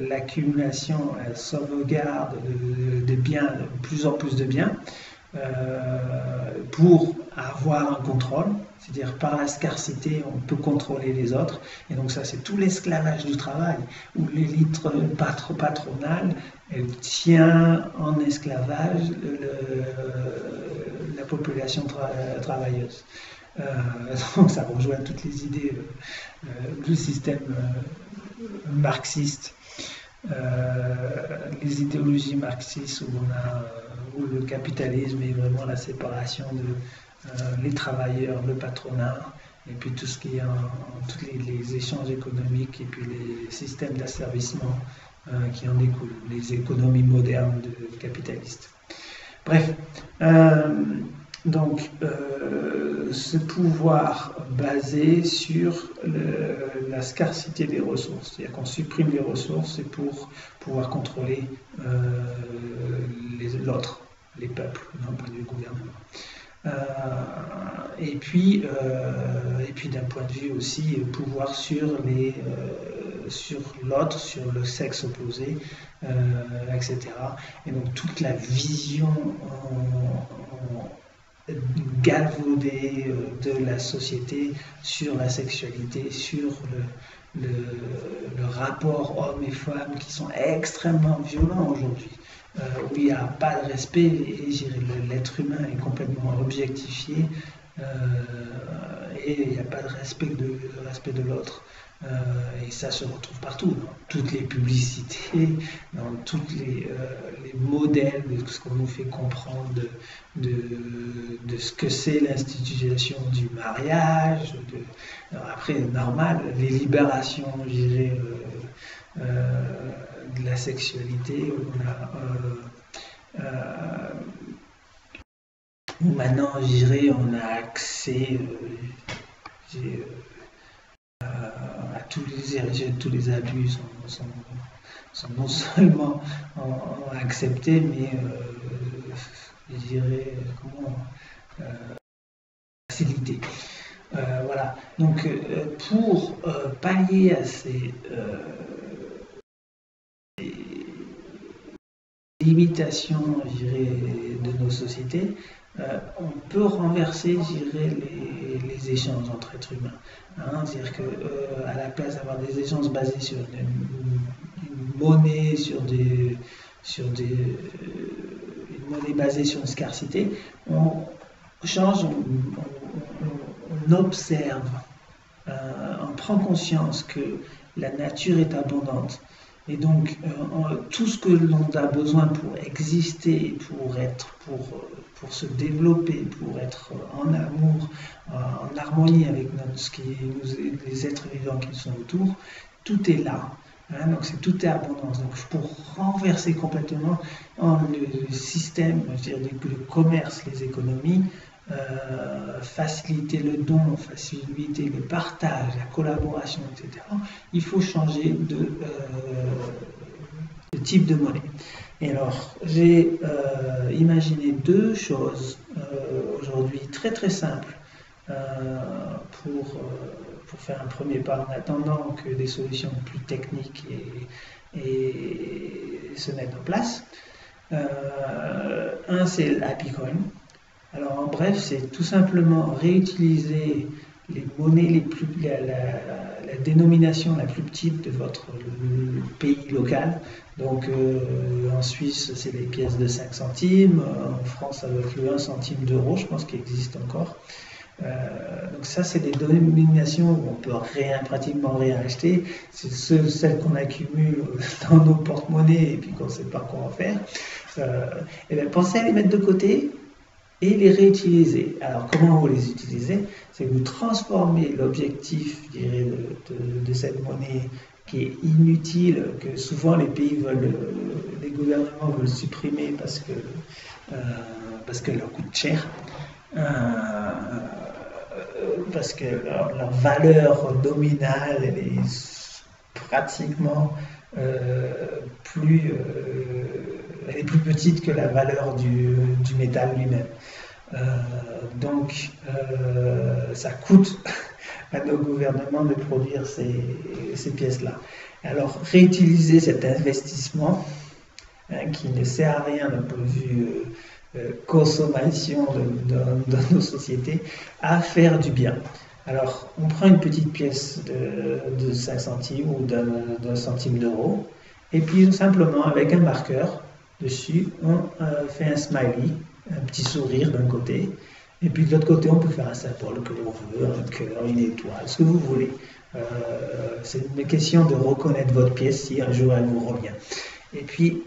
l'accumulation, la sauvegarde de biens, de plus en plus de biens, pour avoir un contrôle, c'est-à-dire par la scarcité, on peut contrôler les autres, et donc ça c'est tout l'esclavage du travail, où l'élite patronale, elle tient en esclavage la population travailleuse. Donc ça rejoint toutes les idées du système marxiste. Les idéologies marxistes où le capitalisme est vraiment la séparation de les travailleurs, le patronat, et puis tout ce qui est tous les échanges économiques et puis les systèmes d'asservissement qui en découlent, les économies modernes capitalistes. Bref, donc ce pouvoir basé sur la scarcité des ressources, c'est-à-dire qu'on supprime les ressources et pour pouvoir contrôler l'autre, les peuples, d'un point de vue gouvernement. Et puis d'un point de vue aussi pouvoir sur l'autre, sur le sexe opposé, etc. Et donc toute la vision galvaudée de la société sur la sexualité, sur le rapport hommes et femmes qui sont extrêmement violents aujourd'hui, où il n'y a pas de respect et l'être humain est complètement objectifié et il n'y a pas de respect de l'autre. Et ça se retrouve partout, dans toutes les publicités, dans tous les modèles de ce qu'on nous fait comprendre de ce que c'est l'institution du mariage. Alors après, normal, les libérations, je dirais, de la sexualité, où maintenant, je dirais, on a accès à tous les abus sont non seulement acceptés, mais je dirais facilités. Voilà. Donc pour pallier à ces limitations, je dirais, de nos sociétés, on peut renverser, je dirais, les échanges entre êtres humains. C'est-à-dire qu'à la place d'avoir des échanges basés sur une monnaie, une monnaie basée sur une scarcité, on change, on observe, on prend conscience que la nature est abondante. Et donc, tout ce que l'on a besoin pour exister, pour se développer, pour être en amour, en harmonie avec les êtres vivants qui sont autour, tout est là. Hein, donc tout est abondance. Donc pour renverser complètement le système, je dirais, le commerce, les économies, faciliter le don, faciliter le partage, la collaboration, etc., il faut changer de type de monnaie. Et alors, j'ai imaginé deux choses aujourd'hui très très simples pour faire un premier pas, en attendant que des solutions plus techniques se mettent en place. Un, c'est l'Happy Coin. Alors en bref, c'est tout simplement réutiliser les monnaies la dénomination la plus petite de votre pays local. Donc en Suisse, c'est les pièces de 5 centimes. En France, ça doit être le 1 centime d'euro, je pense qu'il existe encore. Donc ça, c'est des dénominations où on peut pratiquement rien acheter. C'est celles qu'on accumule dans nos porte-monnaies et puis qu'on ne sait pas quoi en faire. Et bien, pensez à les mettre de côté et les réutiliser. Alors comment vous les utilisez? C'est que vous transformez l'objectif, je dirais, de cette monnaie qui est inutile, que souvent les gouvernements veulent supprimer parce qu'elle leur coûte cher. Parce que leur valeur nominale elle est pratiquement elle est plus petite que la valeur du métal lui-même. Donc ça coûte à nos gouvernements de produire ces pièces-là. Alors réutiliser cet investissement qui ne sert à rien d'un point de vue consommation de nos sociétés, à faire du bien. Alors, on prend une petite pièce de 5 centimes ou d'un centime d'euro, et puis simplement, avec un marqueur dessus, on fait un smiley, un petit sourire d'un côté, et puis de l'autre côté, on peut faire un symbole que l'on veut, un cœur, une étoile, ce que vous voulez. C'est une question de reconnaître votre pièce si un jour elle vous revient. Et puis,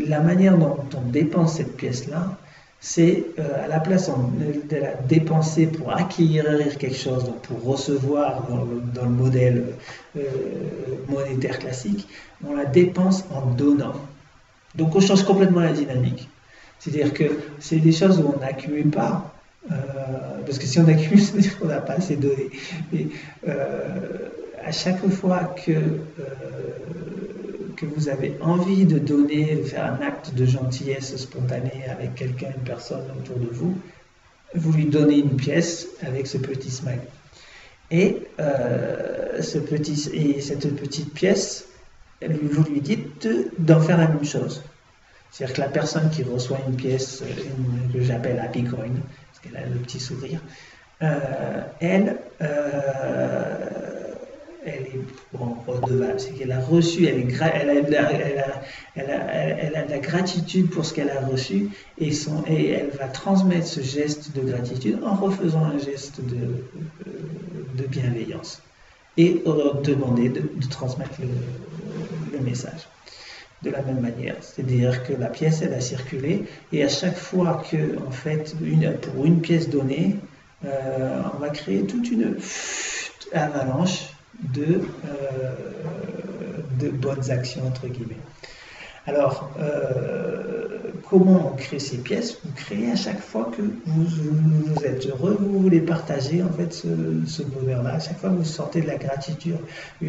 la manière dont on dépense cette pièce-là, c'est à la place de la dépenser pour acquérir quelque chose, donc pour recevoir dans le modèle monétaire classique, on la dépense en donnant. Donc on change complètement la dynamique. C'est-à-dire que c'est des choses où on n'accumule pas, parce que si on accumule, ça veut dire qu'on n'a pas assez donné. Mais à chaque fois que vous avez envie de donner, de faire un acte de gentillesse spontanée avec quelqu'un, une personne autour de vous, vous lui donnez une pièce avec ce petit smile. Et cette petite pièce, vous lui dites d'en faire la même chose. C'est-à-dire que la personne qui reçoit une pièce que j'appelle Happy Coin, parce qu'elle a le petit sourire, elle est redevable, c'est qu'elle a reçu, elle a de la gratitude pour ce qu'elle a reçu et elle va transmettre ce geste de gratitude en refaisant un geste de bienveillance et demander de transmettre le message. De la même manière, c'est-à-dire que la pièce elle a circulé et à chaque fois que en fait pour une pièce donnée, on va créer toute une avalanche de bonnes actions entre guillemets. Alors, comment on crée ces pièces? Vous créez à chaque fois que vous êtes heureux, vous voulez partager en fait ce bonheur-là. À chaque fois que vous sortez de la gratitude dans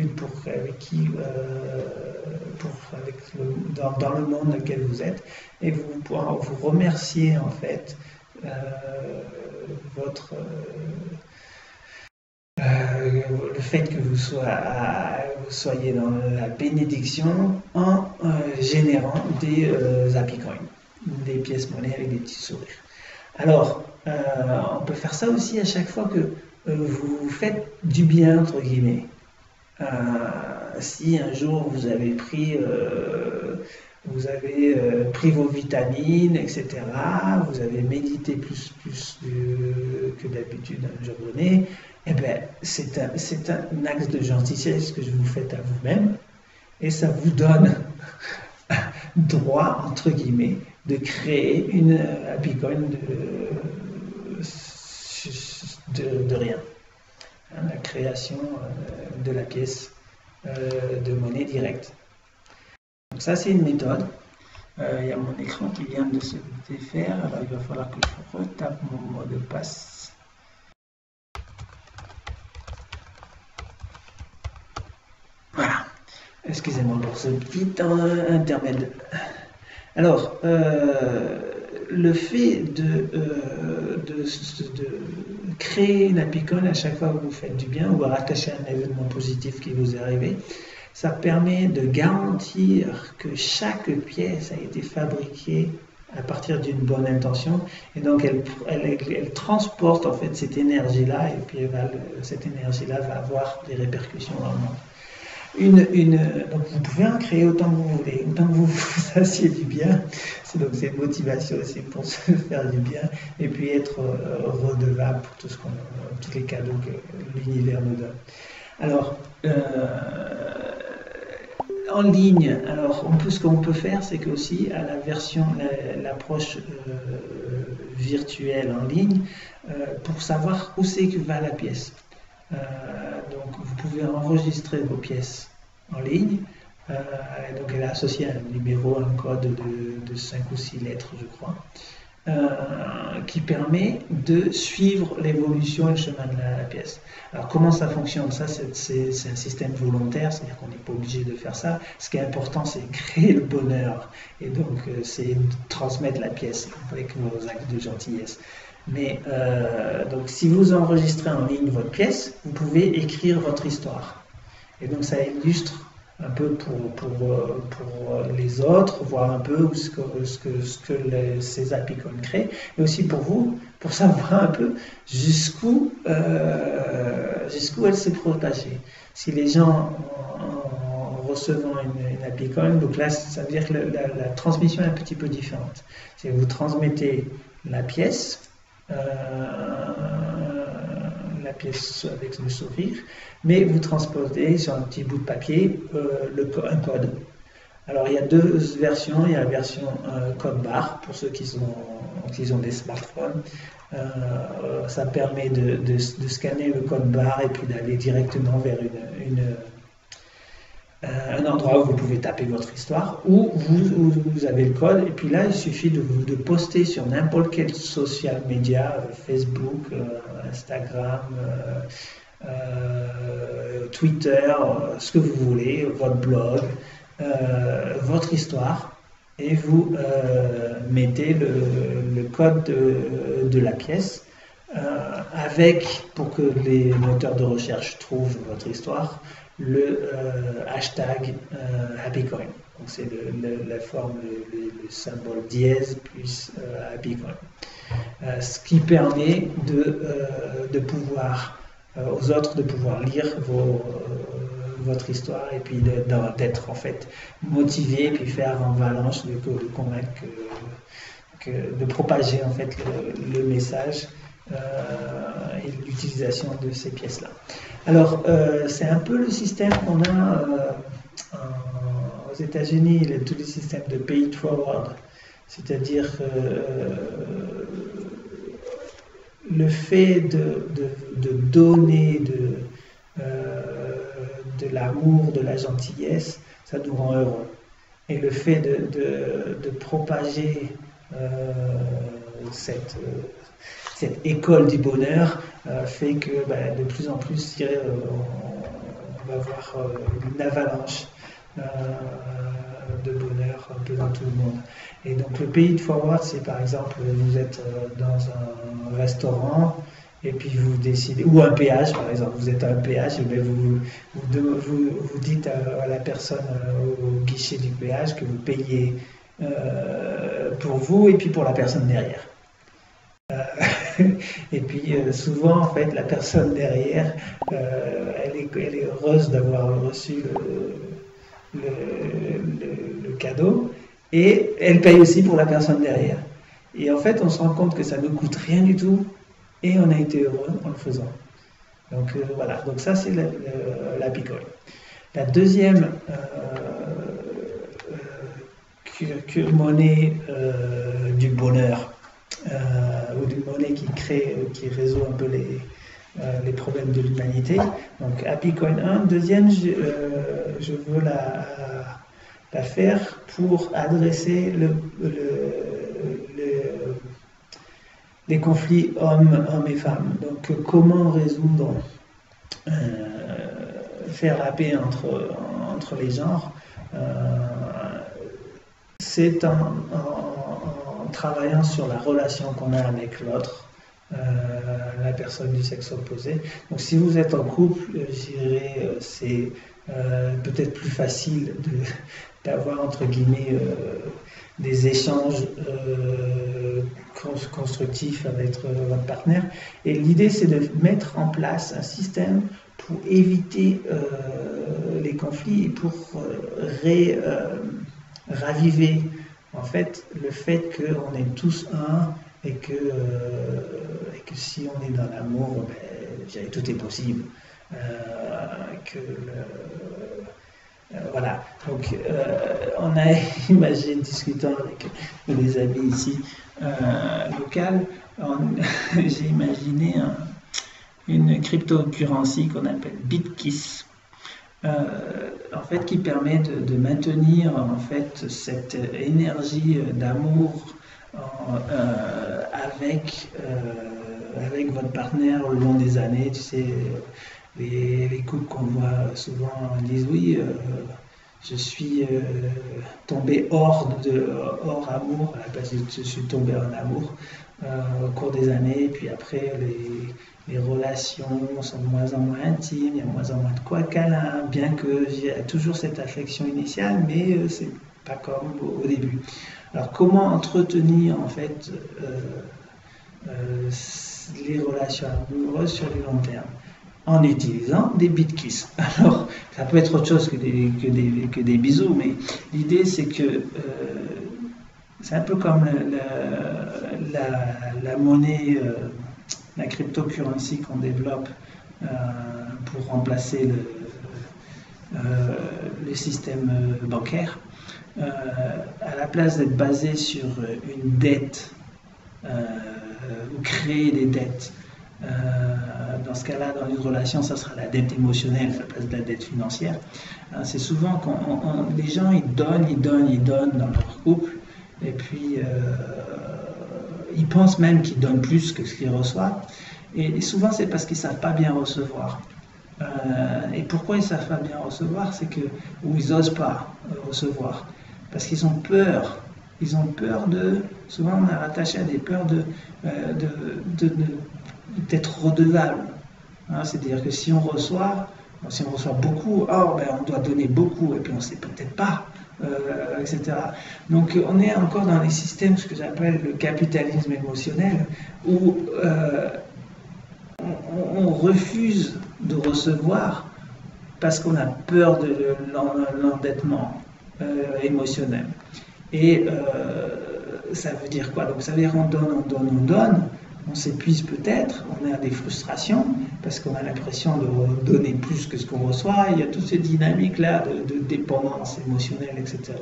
le monde dans lequel vous êtes, et vous remerciez en fait le fait que vous soyez dans la bénédiction en générant des Happy Coins, des pièces monnaie avec des petits sourires. Alors, on peut faire ça aussi à chaque fois que vous faites du bien, entre guillemets. Si un jour vous avez pris vous avez pris vos vitamines, etc. Vous avez médité plus que d'habitude un jour donné. Eh bien, c'est un axe de gentillesse que vous faites à vous-même et ça vous donne droit, entre guillemets, de créer une happy coin de rien. Hein, la création de la pièce de monnaie directe. Donc ça, c'est une méthode. Il y a mon écran qui vient de se défaire, alors il va falloir que je retape mon mot de passe. Voilà. Excusez-moi pour ce petit intermède. Alors, le fait de créer une apicone à chaque fois que vous faites du bien ou à rattacher un événement positif qui vous est arrivé, ça permet de garantir que chaque pièce a été fabriquée à partir d'une bonne intention et donc elle transporte en fait cette énergie-là et puis cette énergie-là va avoir des répercussions dans le monde. Donc vous pouvez en créer autant que vous voulez, autant que vous fassiez du bien. Donc c'est une motivation aussi pour se faire du bien et puis être redevable pour tous les cadeaux que l'univers nous donne. Alors, en ligne, alors ce qu'on peut faire, c'est que aussi à l'approche virtuelle en ligne, pour savoir où c'est que va la pièce. Donc vous pouvez enregistrer vos pièces en ligne. Donc elle est associée à un numéro, un code de 5 ou 6 lettres, je crois, qui permet de suivre l'évolution et le chemin de la pièce. Alors comment ça fonctionne? Ça, c'est un système volontaire, c'est-à-dire qu'on n'est pas obligé de faire ça. Ce qui est important, c'est créer le bonheur et donc c'est de transmettre la pièce avec vos actes de gentillesse. Mais donc si vous enregistrez en ligne votre pièce, vous pouvez écrire votre histoire. Et donc ça illustre un peu pour les autres, voir un peu ce que ces apicones créent, et aussi pour vous, pour savoir un peu jusqu'où elle s'est propagée. Si les gens, en recevant une apicone, donc là, ça veut dire que la transmission est un petit peu différente. Si vous transmettez la pièce avec le sourire, mais vous transposez sur un petit bout de papier un code. Alors il y a deux versions, il y a la version code barre pour ceux qui ont des smartphones. Ça permet de scanner le code barre et puis d'aller directement vers un endroit où vous pouvez taper votre histoire, ou vous avez le code, et puis là il suffit de poster sur n'importe quel social media, Facebook, Instagram, Twitter, ce que vous voulez, votre blog, votre histoire, et vous mettez le code de la pièce, pour que les moteurs de recherche trouvent votre histoire, le hashtag HappyCoin. Donc c'est la forme, le symbole dièse plus HappyCoin. Ce qui permet de pouvoir, aux autres de pouvoir lire votre histoire et puis d'être en fait motivé et puis faire en avalanche de convaincre de propager en fait le message et l'utilisation de ces pièces-là. Alors, c'est un peu le système qu'on a aux États-Unis, tous les systèmes de pay it forward, c'est-à-dire le fait de donner de l'amour, de la gentillesse, ça nous rend heureux. Et le fait de propager cette école du bonheur fait que de plus en plus on va avoir une avalanche de bonheur un peu dans tout le monde. Et donc le pay it forward, c'est par exemple vous êtes dans un restaurant et puis vous décidez, ou un péage par exemple, vous êtes à un péage et vous dites à la personne au guichet du péage que vous payez pour vous et puis pour la personne derrière. Et puis souvent en fait la personne derrière elle est heureuse d'avoir reçu le cadeau et elle paye aussi pour la personne derrière. Et en fait, on se rend compte que ça ne coûte rien du tout et on a été heureux en le faisant. Donc voilà, donc ça c'est la picole. La deuxième monnaie du bonheur, ou d'une monnaie qui résout un peu les problèmes de l'humanité. Donc Happy Coin 1. Deuxième, je veux la faire pour adresser les conflits hommes et femmes. Donc comment résoudre, faire la paix entre les genres, c'est en travaillant sur la relation qu'on a avec l'autre, la personne du sexe opposé. Donc si vous êtes en couple, je dirais c'est peut-être plus facile d'avoir entre guillemets des échanges constructifs avec votre partenaire. Et l'idée c'est de mettre en place un système pour éviter les conflits et pour raviver en fait le fait qu'on est tous un et que si on est dans l'amour, tout est possible. Voilà, donc on a imaginé, discutant avec des amis ici locales, j'ai imaginé une cryptocurrency qu'on appelle BitKiss. En fait, qui permet de maintenir en fait cette énergie d'amour avec votre partenaire au long des années. Tu sais, les couples qu'on voit souvent disent oui, je suis tombé hors amour, à la place de je suis tombé en amour au cours des années, et puis après les relations sont de moins en moins intimes, il y a de moins en moins de quoi câlin, bien que j'ai toujours cette affection initiale, mais c'est pas comme au début. Alors comment entretenir en fait les relations amoureuses sur le long terme? En utilisant des BitKiss. Alors, ça peut être autre chose que des bisous, mais l'idée c'est que c'est un peu comme la monnaie, la cryptocurrency qu'on développe pour remplacer le système bancaire. À la place d'être basé sur une dette ou créer des dettes, dans ce cas-là, dans une relation, ça sera la dette émotionnelle à la place de la dette financière. C'est souvent quand les gens ils donnent dans leur couple, et puis ils pensent même qu'ils donnent plus que ce qu'ils reçoivent. Et souvent, c'est parce qu'ils ne savent pas bien recevoir. Et pourquoi ils ne savent pas bien recevoir, c'est que, ou ils n'osent pas recevoir, parce qu'ils ont peur. Ils ont peur souvent on est rattaché à des peurs d'être redevable. C'est-à-dire que si on reçoit beaucoup, on doit donner beaucoup, et puis on ne sait peut-être pas, etc. Donc on est encore dans les systèmes, ce que j'appelle le capitalisme émotionnel, où on refuse de recevoir parce qu'on a peur de l'endettement émotionnel. Et ça veut dire quoi? Donc ça veut dire on donne, on s'épuise peut-être, on a des frustrations parce qu'on a l'impression de donner plus que ce qu'on reçoit. Il y a toutes ces dynamiques-là de dépendance émotionnelle, etc.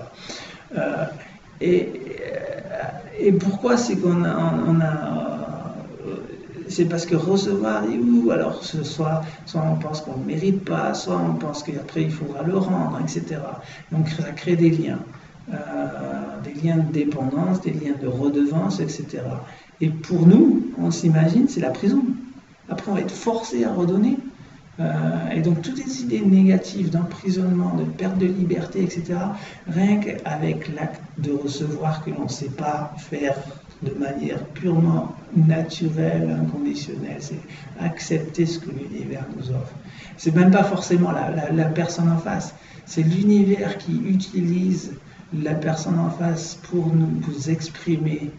Et pourquoi c'est qu'on c'est parce que recevoir, alors soit on pense qu'on ne mérite pas, soit on pense qu'après il faudra le rendre, etc. Donc ça crée des liens de dépendance, des liens de redevance, etc. Et pour nous, on s'imagine, c'est la prison. Après, on va être forcé à redonner. Et donc, toutes les idées négatives d'emprisonnement, de perte de liberté, etc., rien qu'avec l'acte de recevoir que l'on ne sait pas faire de manière purement naturelle, inconditionnelle, c'est accepter ce que l'univers nous offre. C'est même pas forcément la personne en face, c'est l'univers qui utilise la personne en face pour nous exprimer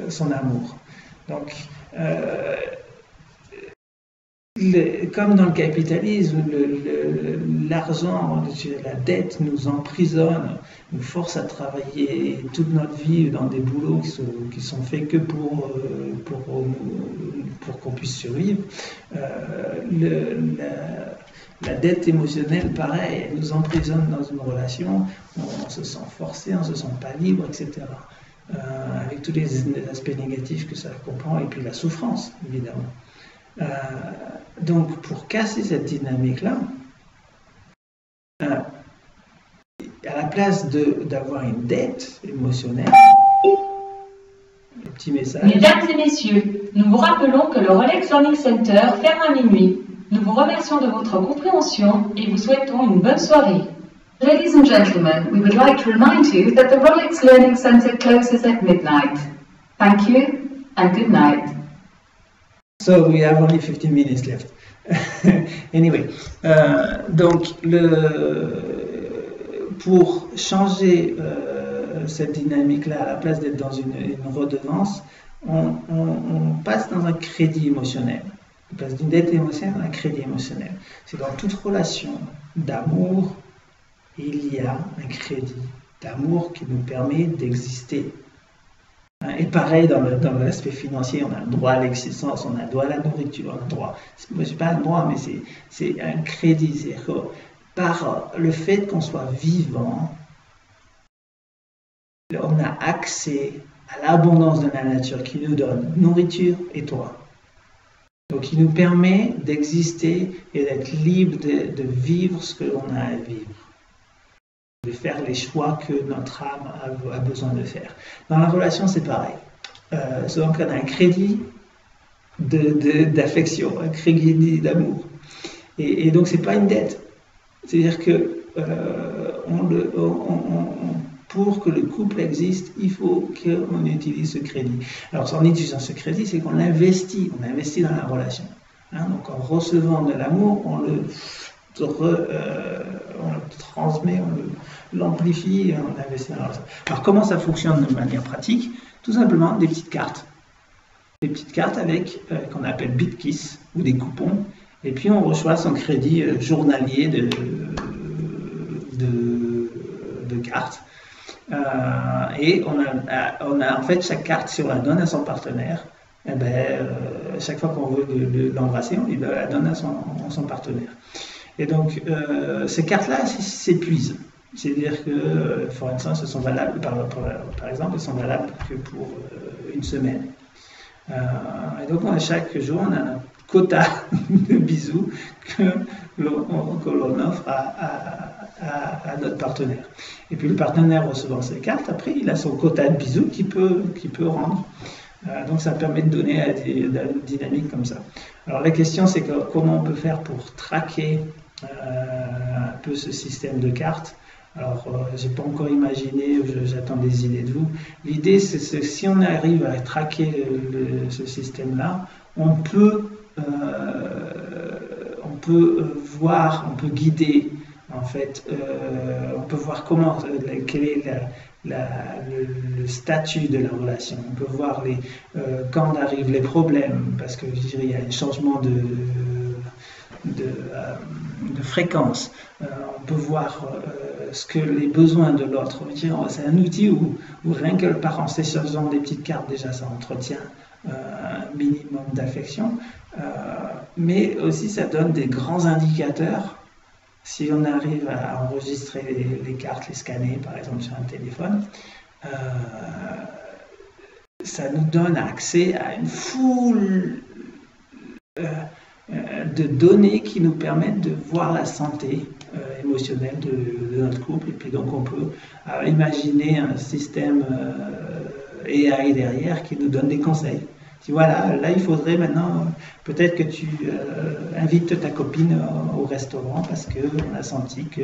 son amour. Donc, comme dans le capitalisme, l'argent, la dette nous emprisonne, nous force à travailler toute notre vie dans des boulots qui sont faits que pour qu'on puisse survivre. La dette émotionnelle, pareil, elle nous emprisonne dans une relation, on se sent forcé, on ne se sent pas libre, etc. Avec tous les aspects négatifs que ça comprend, et puis la souffrance, évidemment. Donc, pour casser cette dynamique-là, à la place d'avoir une dette émotionnelle, le petit message. Mesdames et messieurs, nous vous rappelons que le Rolex Learning Center ferme à minuit. Nous vous remercions de votre compréhension et vous souhaitons une bonne soirée. Ladies and gentlemen, we would like to remind you that the Rolex Learning Center closes at midnight. Thank you and good night. So we have only 15 minutes left. Anyway, donc pour changer cette dynamique-là, à la place d'être dans une redevance, on passe dans un crédit émotionnel. On passe d'une dette émotionnelle à un crédit émotionnel. C'est dans toute relation d'amour, il y a un crédit d'amour qui nous permet d'exister. Et pareil, dans l'aspect financier, on a le droit à l'existence, on a le droit à la nourriture, on a le droit. Moi, je n'ai pas un droit, mais c'est un crédit. C'est-à-dire que par le fait qu'on soit vivant, on a accès à l'abondance de la nature qui nous donne nourriture et toit. Donc, qui nous permet d'exister et d'être libre de vivre ce que l'on a à vivre, de faire les choix que notre âme a besoin de faire. Dans la relation, c'est pareil. Donc, on a un crédit d'affection, un crédit d'amour. Et donc, c'est pas une dette. C'est-à-dire que pour que le couple existe, il faut qu'on utilise ce crédit. Alors, en utilisant ce crédit, c'est qu'on l'investit. On investit dans la relation. Donc, en recevant de l'amour, on le transmet, on l'amplifie, on investit dans la relation. Alors, comment ça fonctionne de manière pratique? Tout simplement des petites cartes. Des petites cartes avec, qu'on appelle BitKiss, ou des coupons. Et puis, on reçoit son crédit journalier de cartes. Et on a en fait chaque carte, si on la donne à son partenaire, chaque fois qu'on veut l'embrasser, on lui la donne à son partenaire. Et donc ces cartes-là s'épuisent. C'est-à-dire que, for instance, elles sont valables, par exemple, elles sont valables que pour une semaine. Et donc chaque jour, on a un quota de bisous que l'on offre à notre partenaire. Et puis le partenaire recevant ses cartes, après il a son quota de bisous qu'il peut rendre. Donc ça permet de donner des dynamiques comme ça. Alors la question c'est comment on peut faire pour traquer un peu ce système de cartes. Alors j'ai pas encore imaginé, j'attends des idées de vous. L'idée c'est que si on arrive à traquer ce système-là, on peut voir, on peut guider, en fait, on peut voir quel est le statut de la relation. On peut voir quand arrivent les problèmes, parce que je dirais il y a un changement de fréquence. On peut voir ce que les besoins de l'autre. C'est un outil où rien que en s'échangeant des petites cartes, déjà ça entretient un minimum d'affection, mais aussi ça donne des grands indicateurs. Si on arrive à enregistrer les cartes, les scanner par exemple sur un téléphone, ça nous donne accès à une foule de données qui nous permettent de voir la santé émotionnelle de notre couple. Et puis donc on peut imaginer un système AI derrière qui nous donne des conseils. Voilà, là il faudrait maintenant peut-être que tu invites ta copine au restaurant parce qu'on a senti que,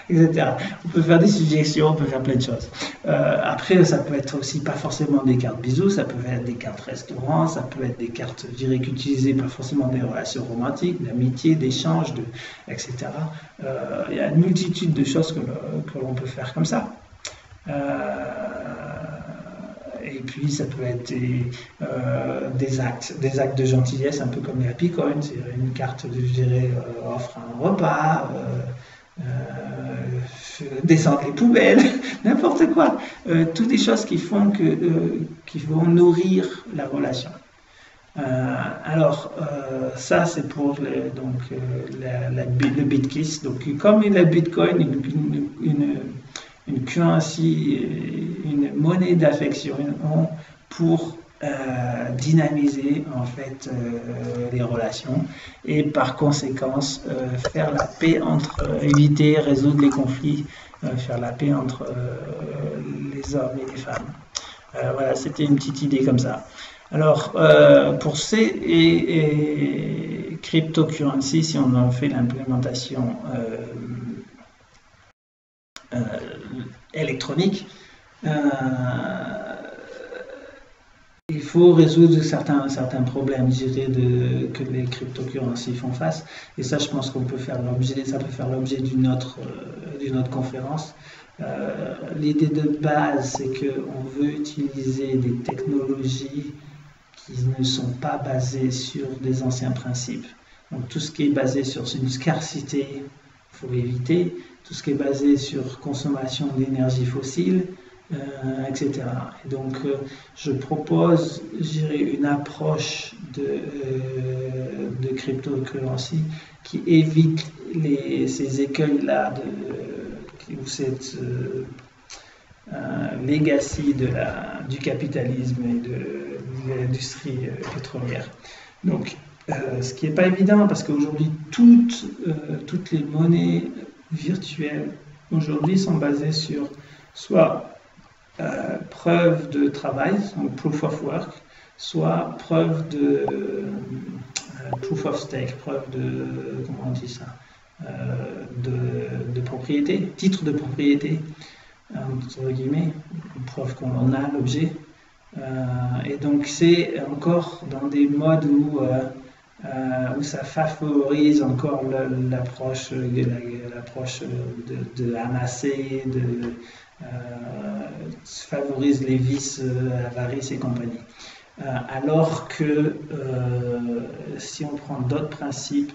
etc. On peut faire des suggestions, on peut faire plein de choses. Après, ça peut être aussi pas forcément des cartes bisous, ça peut être des cartes restaurant, ça peut être des cartes, je dirais qu'utiliser pas forcément des relations romantiques, d'amitié, d'échange, etc. Il y a une multitude de choses que l'on peut faire comme ça. et puis ça peut être des actes de gentillesse, un peu comme les happy coins, c'est une carte, je dirais, offre un repas, descendre les poubelles, n'importe quoi. Toutes des choses qui font qui vont nourrir la relation. Ça c'est pour le BitKiss. Donc comme la Bitcoin, une currency, une monnaie d'affection pour dynamiser en fait les relations et par conséquence faire la paix éviter, résoudre les conflits, faire la paix entre les hommes et les femmes. Voilà, c'était une petite idée comme ça. Alors, pour ces cryptocurrencies, si on en fait l'implémentation électronique, il faut résoudre certains problèmes, je dirais, que les cryptocurrencies font face. Et ça, je pense qu'on peut faire l'objet, ça peut faire l'objet d'une autre conférence. L'idée de base, c'est qu'on veut utiliser des technologies qui ne sont pas basées sur des anciens principes. Donc tout ce qui est basé sur une scarcité, il faut éviter. Tout ce qui est basé sur consommation d'énergie fossile, etc. Et donc je propose, je dirais, une approche de cryptocurrency qui évite ces écueils-là ou cette legacy du capitalisme et de l'industrie pétrolière. Donc, ce qui n'est pas évident parce qu'aujourd'hui, toutes les monnaies virtuelles aujourd'hui sont basées sur soit preuve de travail, donc proof of work, soit preuve de proof of stake, preuve de, comment on dit ça, de propriété, titre de propriété, entre guillemets, preuve qu'on en a l'objet. Et donc c'est encore dans des modes où ça favorise encore l'approche de amasser, favorise les vices, avarice et compagnie. Alors que si on prend d'autres principes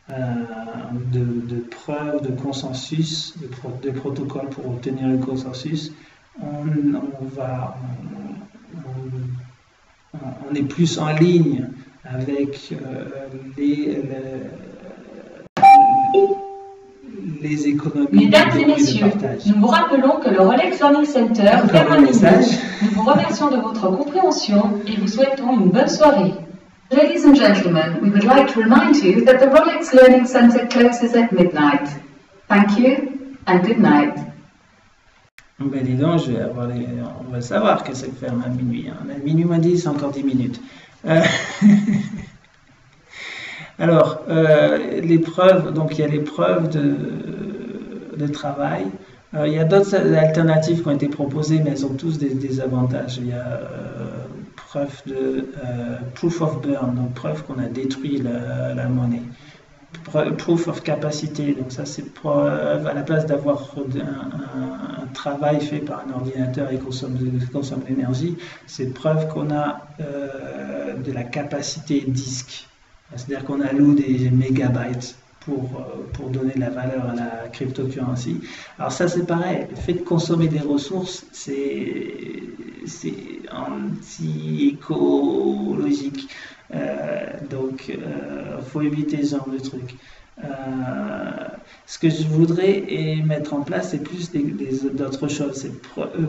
de preuve, de consensus, de protocole pour obtenir le consensus, on est plus en ligne avec les économies. Mesdames et messieurs, nous vous rappelons que le Rolex Learning Center ferme à minuit. Nous vous remercions de votre compréhension et vous souhaitons une bonne soirée. Ladies and gentlemen, we would like to remind you that the Rolex Learning Center closes at midnight. Thank you and good night. Ben dis donc, on va savoir que c'est ferme à minuit. Hein. À minuit moins 10, c'est encore 10 minutes. Alors, les preuves, donc il y a les preuves de travail. Il y a d'autres alternatives qui ont été proposées, mais elles ont tous des avantages. Il y a preuve de proof of burn, donc preuve qu'on a détruit la monnaie. Proof of capacity, donc ça c'est preuve, à la place d'avoir un travail fait par un ordinateur et consomme de l'énergie, c'est preuve qu'on a de la capacité disque. C'est-à-dire qu'on alloue des mégabytes pour donner de la valeur à la cryptocurrency. Alors ça c'est pareil, le fait de consommer des ressources, c'est anti-écologique. Donc il faut éviter ce genre de trucs. Ce que je voudrais mettre en place, c'est plus d'autres choses. C'est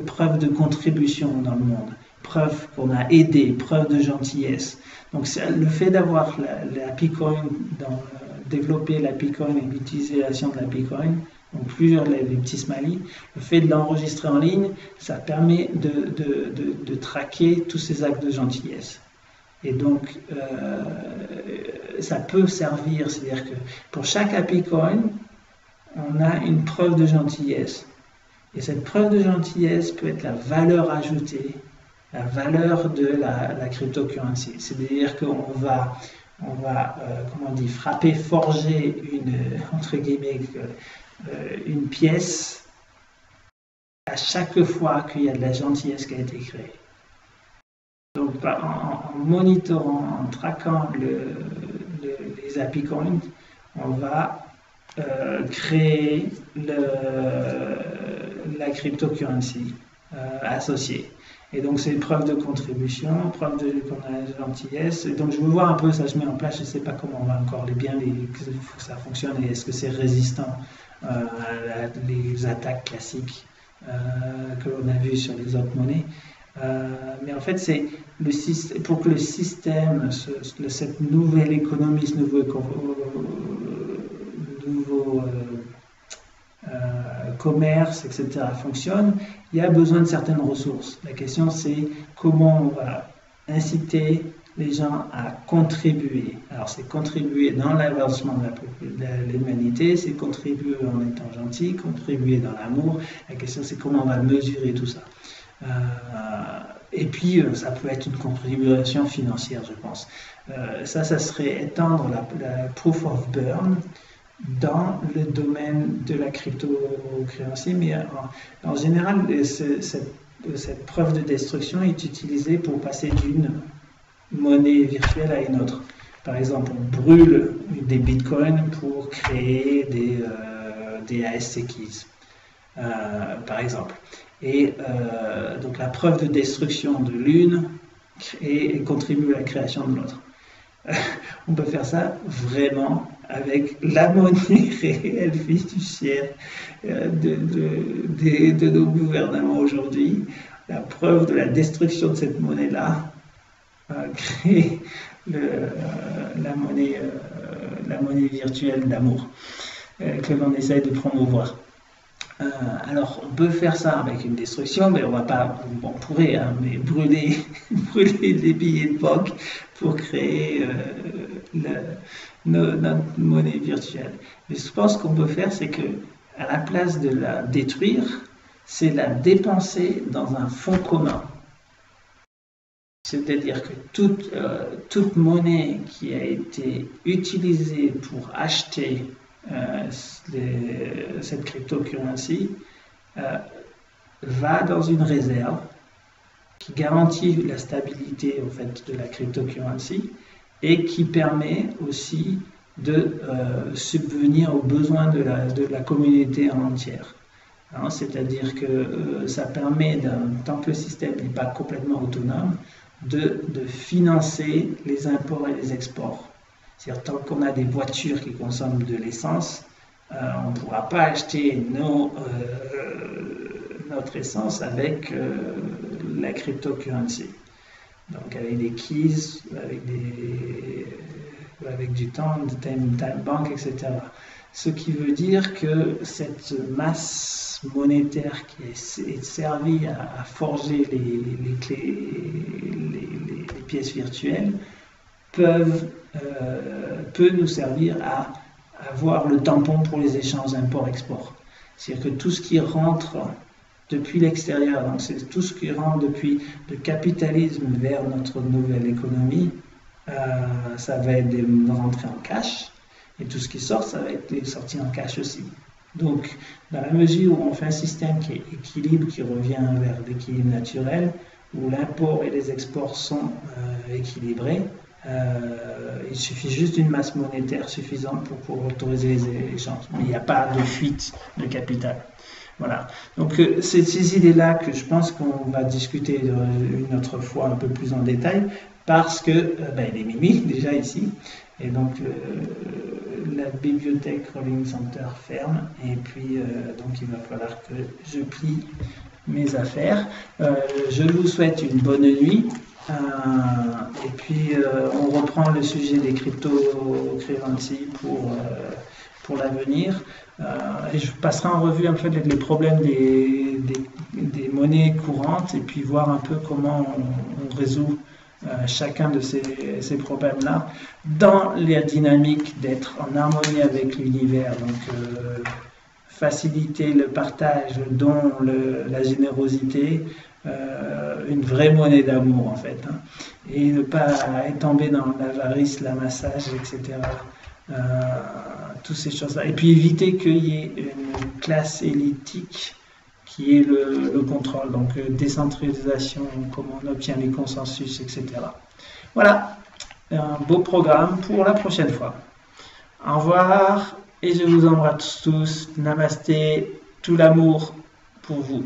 preuve de contribution dans le monde, preuve qu'on a aidé, preuve de gentillesse. Donc le fait d'avoir l'API coin, développer l'API coin et l'utilisation de l'API coin, donc plusieurs les petits smileys, le fait de l'enregistrer en ligne, ça permet de traquer tous ces actes de gentillesse. Et donc, ça peut servir, c'est-à-dire que pour chaque API coin, on a une preuve de gentillesse. Et cette preuve de gentillesse peut être la valeur ajoutée, la valeur de la cryptocurrency. C'est-à-dire qu'on va comment on dit, forger entre guillemets, une pièce à chaque fois qu'il y a de la gentillesse qui a été créée. donc en monitorant, en traquant les happy coins, on va créer la cryptocurrency associée. Et donc c'est preuve de contribution, preuve qu'on a la gentillesse. Et donc je veux voir un peu, ça je mets en place, je ne sais pas comment on va encore que ça fonctionne et est-ce que c'est résistant à les attaques classiques que l'on a vues sur les autres monnaies. Mais en fait, c'est pour que le système, cette nouvelle économie, ce nouveau commerce, etc., fonctionne, il y a besoin de certaines ressources. La question, c'est comment on va inciter les gens à contribuer. Alors, c'est contribuer dans l'avancement de l'humanité, c'est contribuer en étant gentil, contribuer dans l'amour. La question, c'est comment on va mesurer tout ça. Et puis, ça peut être une contribution financière, je pense. Ça serait étendre la proof of burn dans le domaine de la crypto-créancier, mais en général, cette preuve de destruction est utilisée pour passer d'une monnaie virtuelle à une autre. Par exemple, on brûle des bitcoins pour créer des ASC keys, par exemple. Et donc la preuve de destruction de l'une contribue à la création de l'autre. On peut faire ça vraiment avec la monnaie réelle fiduciaire de nos gouvernements aujourd'hui. La preuve de la destruction de cette monnaie-là crée la monnaie virtuelle d'amour que l'on essaye de promouvoir. Alors, on peut faire ça avec une destruction, mais on pourrait mais brûler des billets de banque pour créer notre monnaie virtuelle. Mais je pense qu'on peut faire, c'est que à la place de la détruire, c'est la dépenser dans un fonds commun. C'est-à-dire que toute monnaie qui a été utilisée pour acheter cette cryptocurrency va dans une réserve qui garantit la stabilité en fait, de la cryptocurrency et qui permet aussi de subvenir aux besoins de la communauté en entière. Hein, c'est-à-dire que ça permet, tant que le système n'est pas complètement autonome, de financer les imports et les exports. C'est-à-dire tant qu'on a des voitures qui consomment de l'essence, on ne pourra pas acheter notre essence avec la cryptocurrency. Donc avec des keys, avec du temps, de time bank, etc. Ce qui veut dire que cette masse monétaire qui est servie à forger les pièces virtuelles peut nous servir à avoir le tampon pour les échanges import-export. C'est-à-dire que tout ce qui rentre depuis l'extérieur, donc c'est tout ce qui rentre depuis le capitalisme vers notre nouvelle économie, ça va être des rentrées en cash, et tout ce qui sort, ça va être des sorties en cash aussi. Donc, dans la mesure où on fait un système qui est équilibre, qui revient vers l'équilibre naturel, où l'import et les exports sont équilibrés, il suffit juste d'une masse monétaire suffisante pour autoriser les échanges. Mais il n'y a pas de fuite de capital. Voilà. Donc, c'est ces idées-là que je pense qu'on va discuter une autre fois un peu plus en détail, parce que il est minuit déjà ici, et donc la bibliothèque Rolling Center ferme, et puis donc il va falloir que je plie mes affaires. Je vous souhaite une bonne nuit. Et puis on reprend le sujet des crypto-currencies pour l'avenir. Et je passerai en revue un peu les problèmes des monnaies courantes et puis voir un peu comment on résout chacun de ces problèmes-là dans la dynamique d'être en harmonie avec l'univers. Donc faciliter le partage, le don, la générosité, une vraie monnaie d'amour en fait, hein, et ne pas tomber dans l'avarice, l'amassage, etc. Toutes ces choses-là. Et puis éviter qu'il y ait une classe élitique qui est le contrôle, donc décentralisation, comment on obtient les consensus, etc. Voilà, un beau programme pour la prochaine fois. Au revoir et je vous embrasse tous. Namasté, tout l'amour pour vous.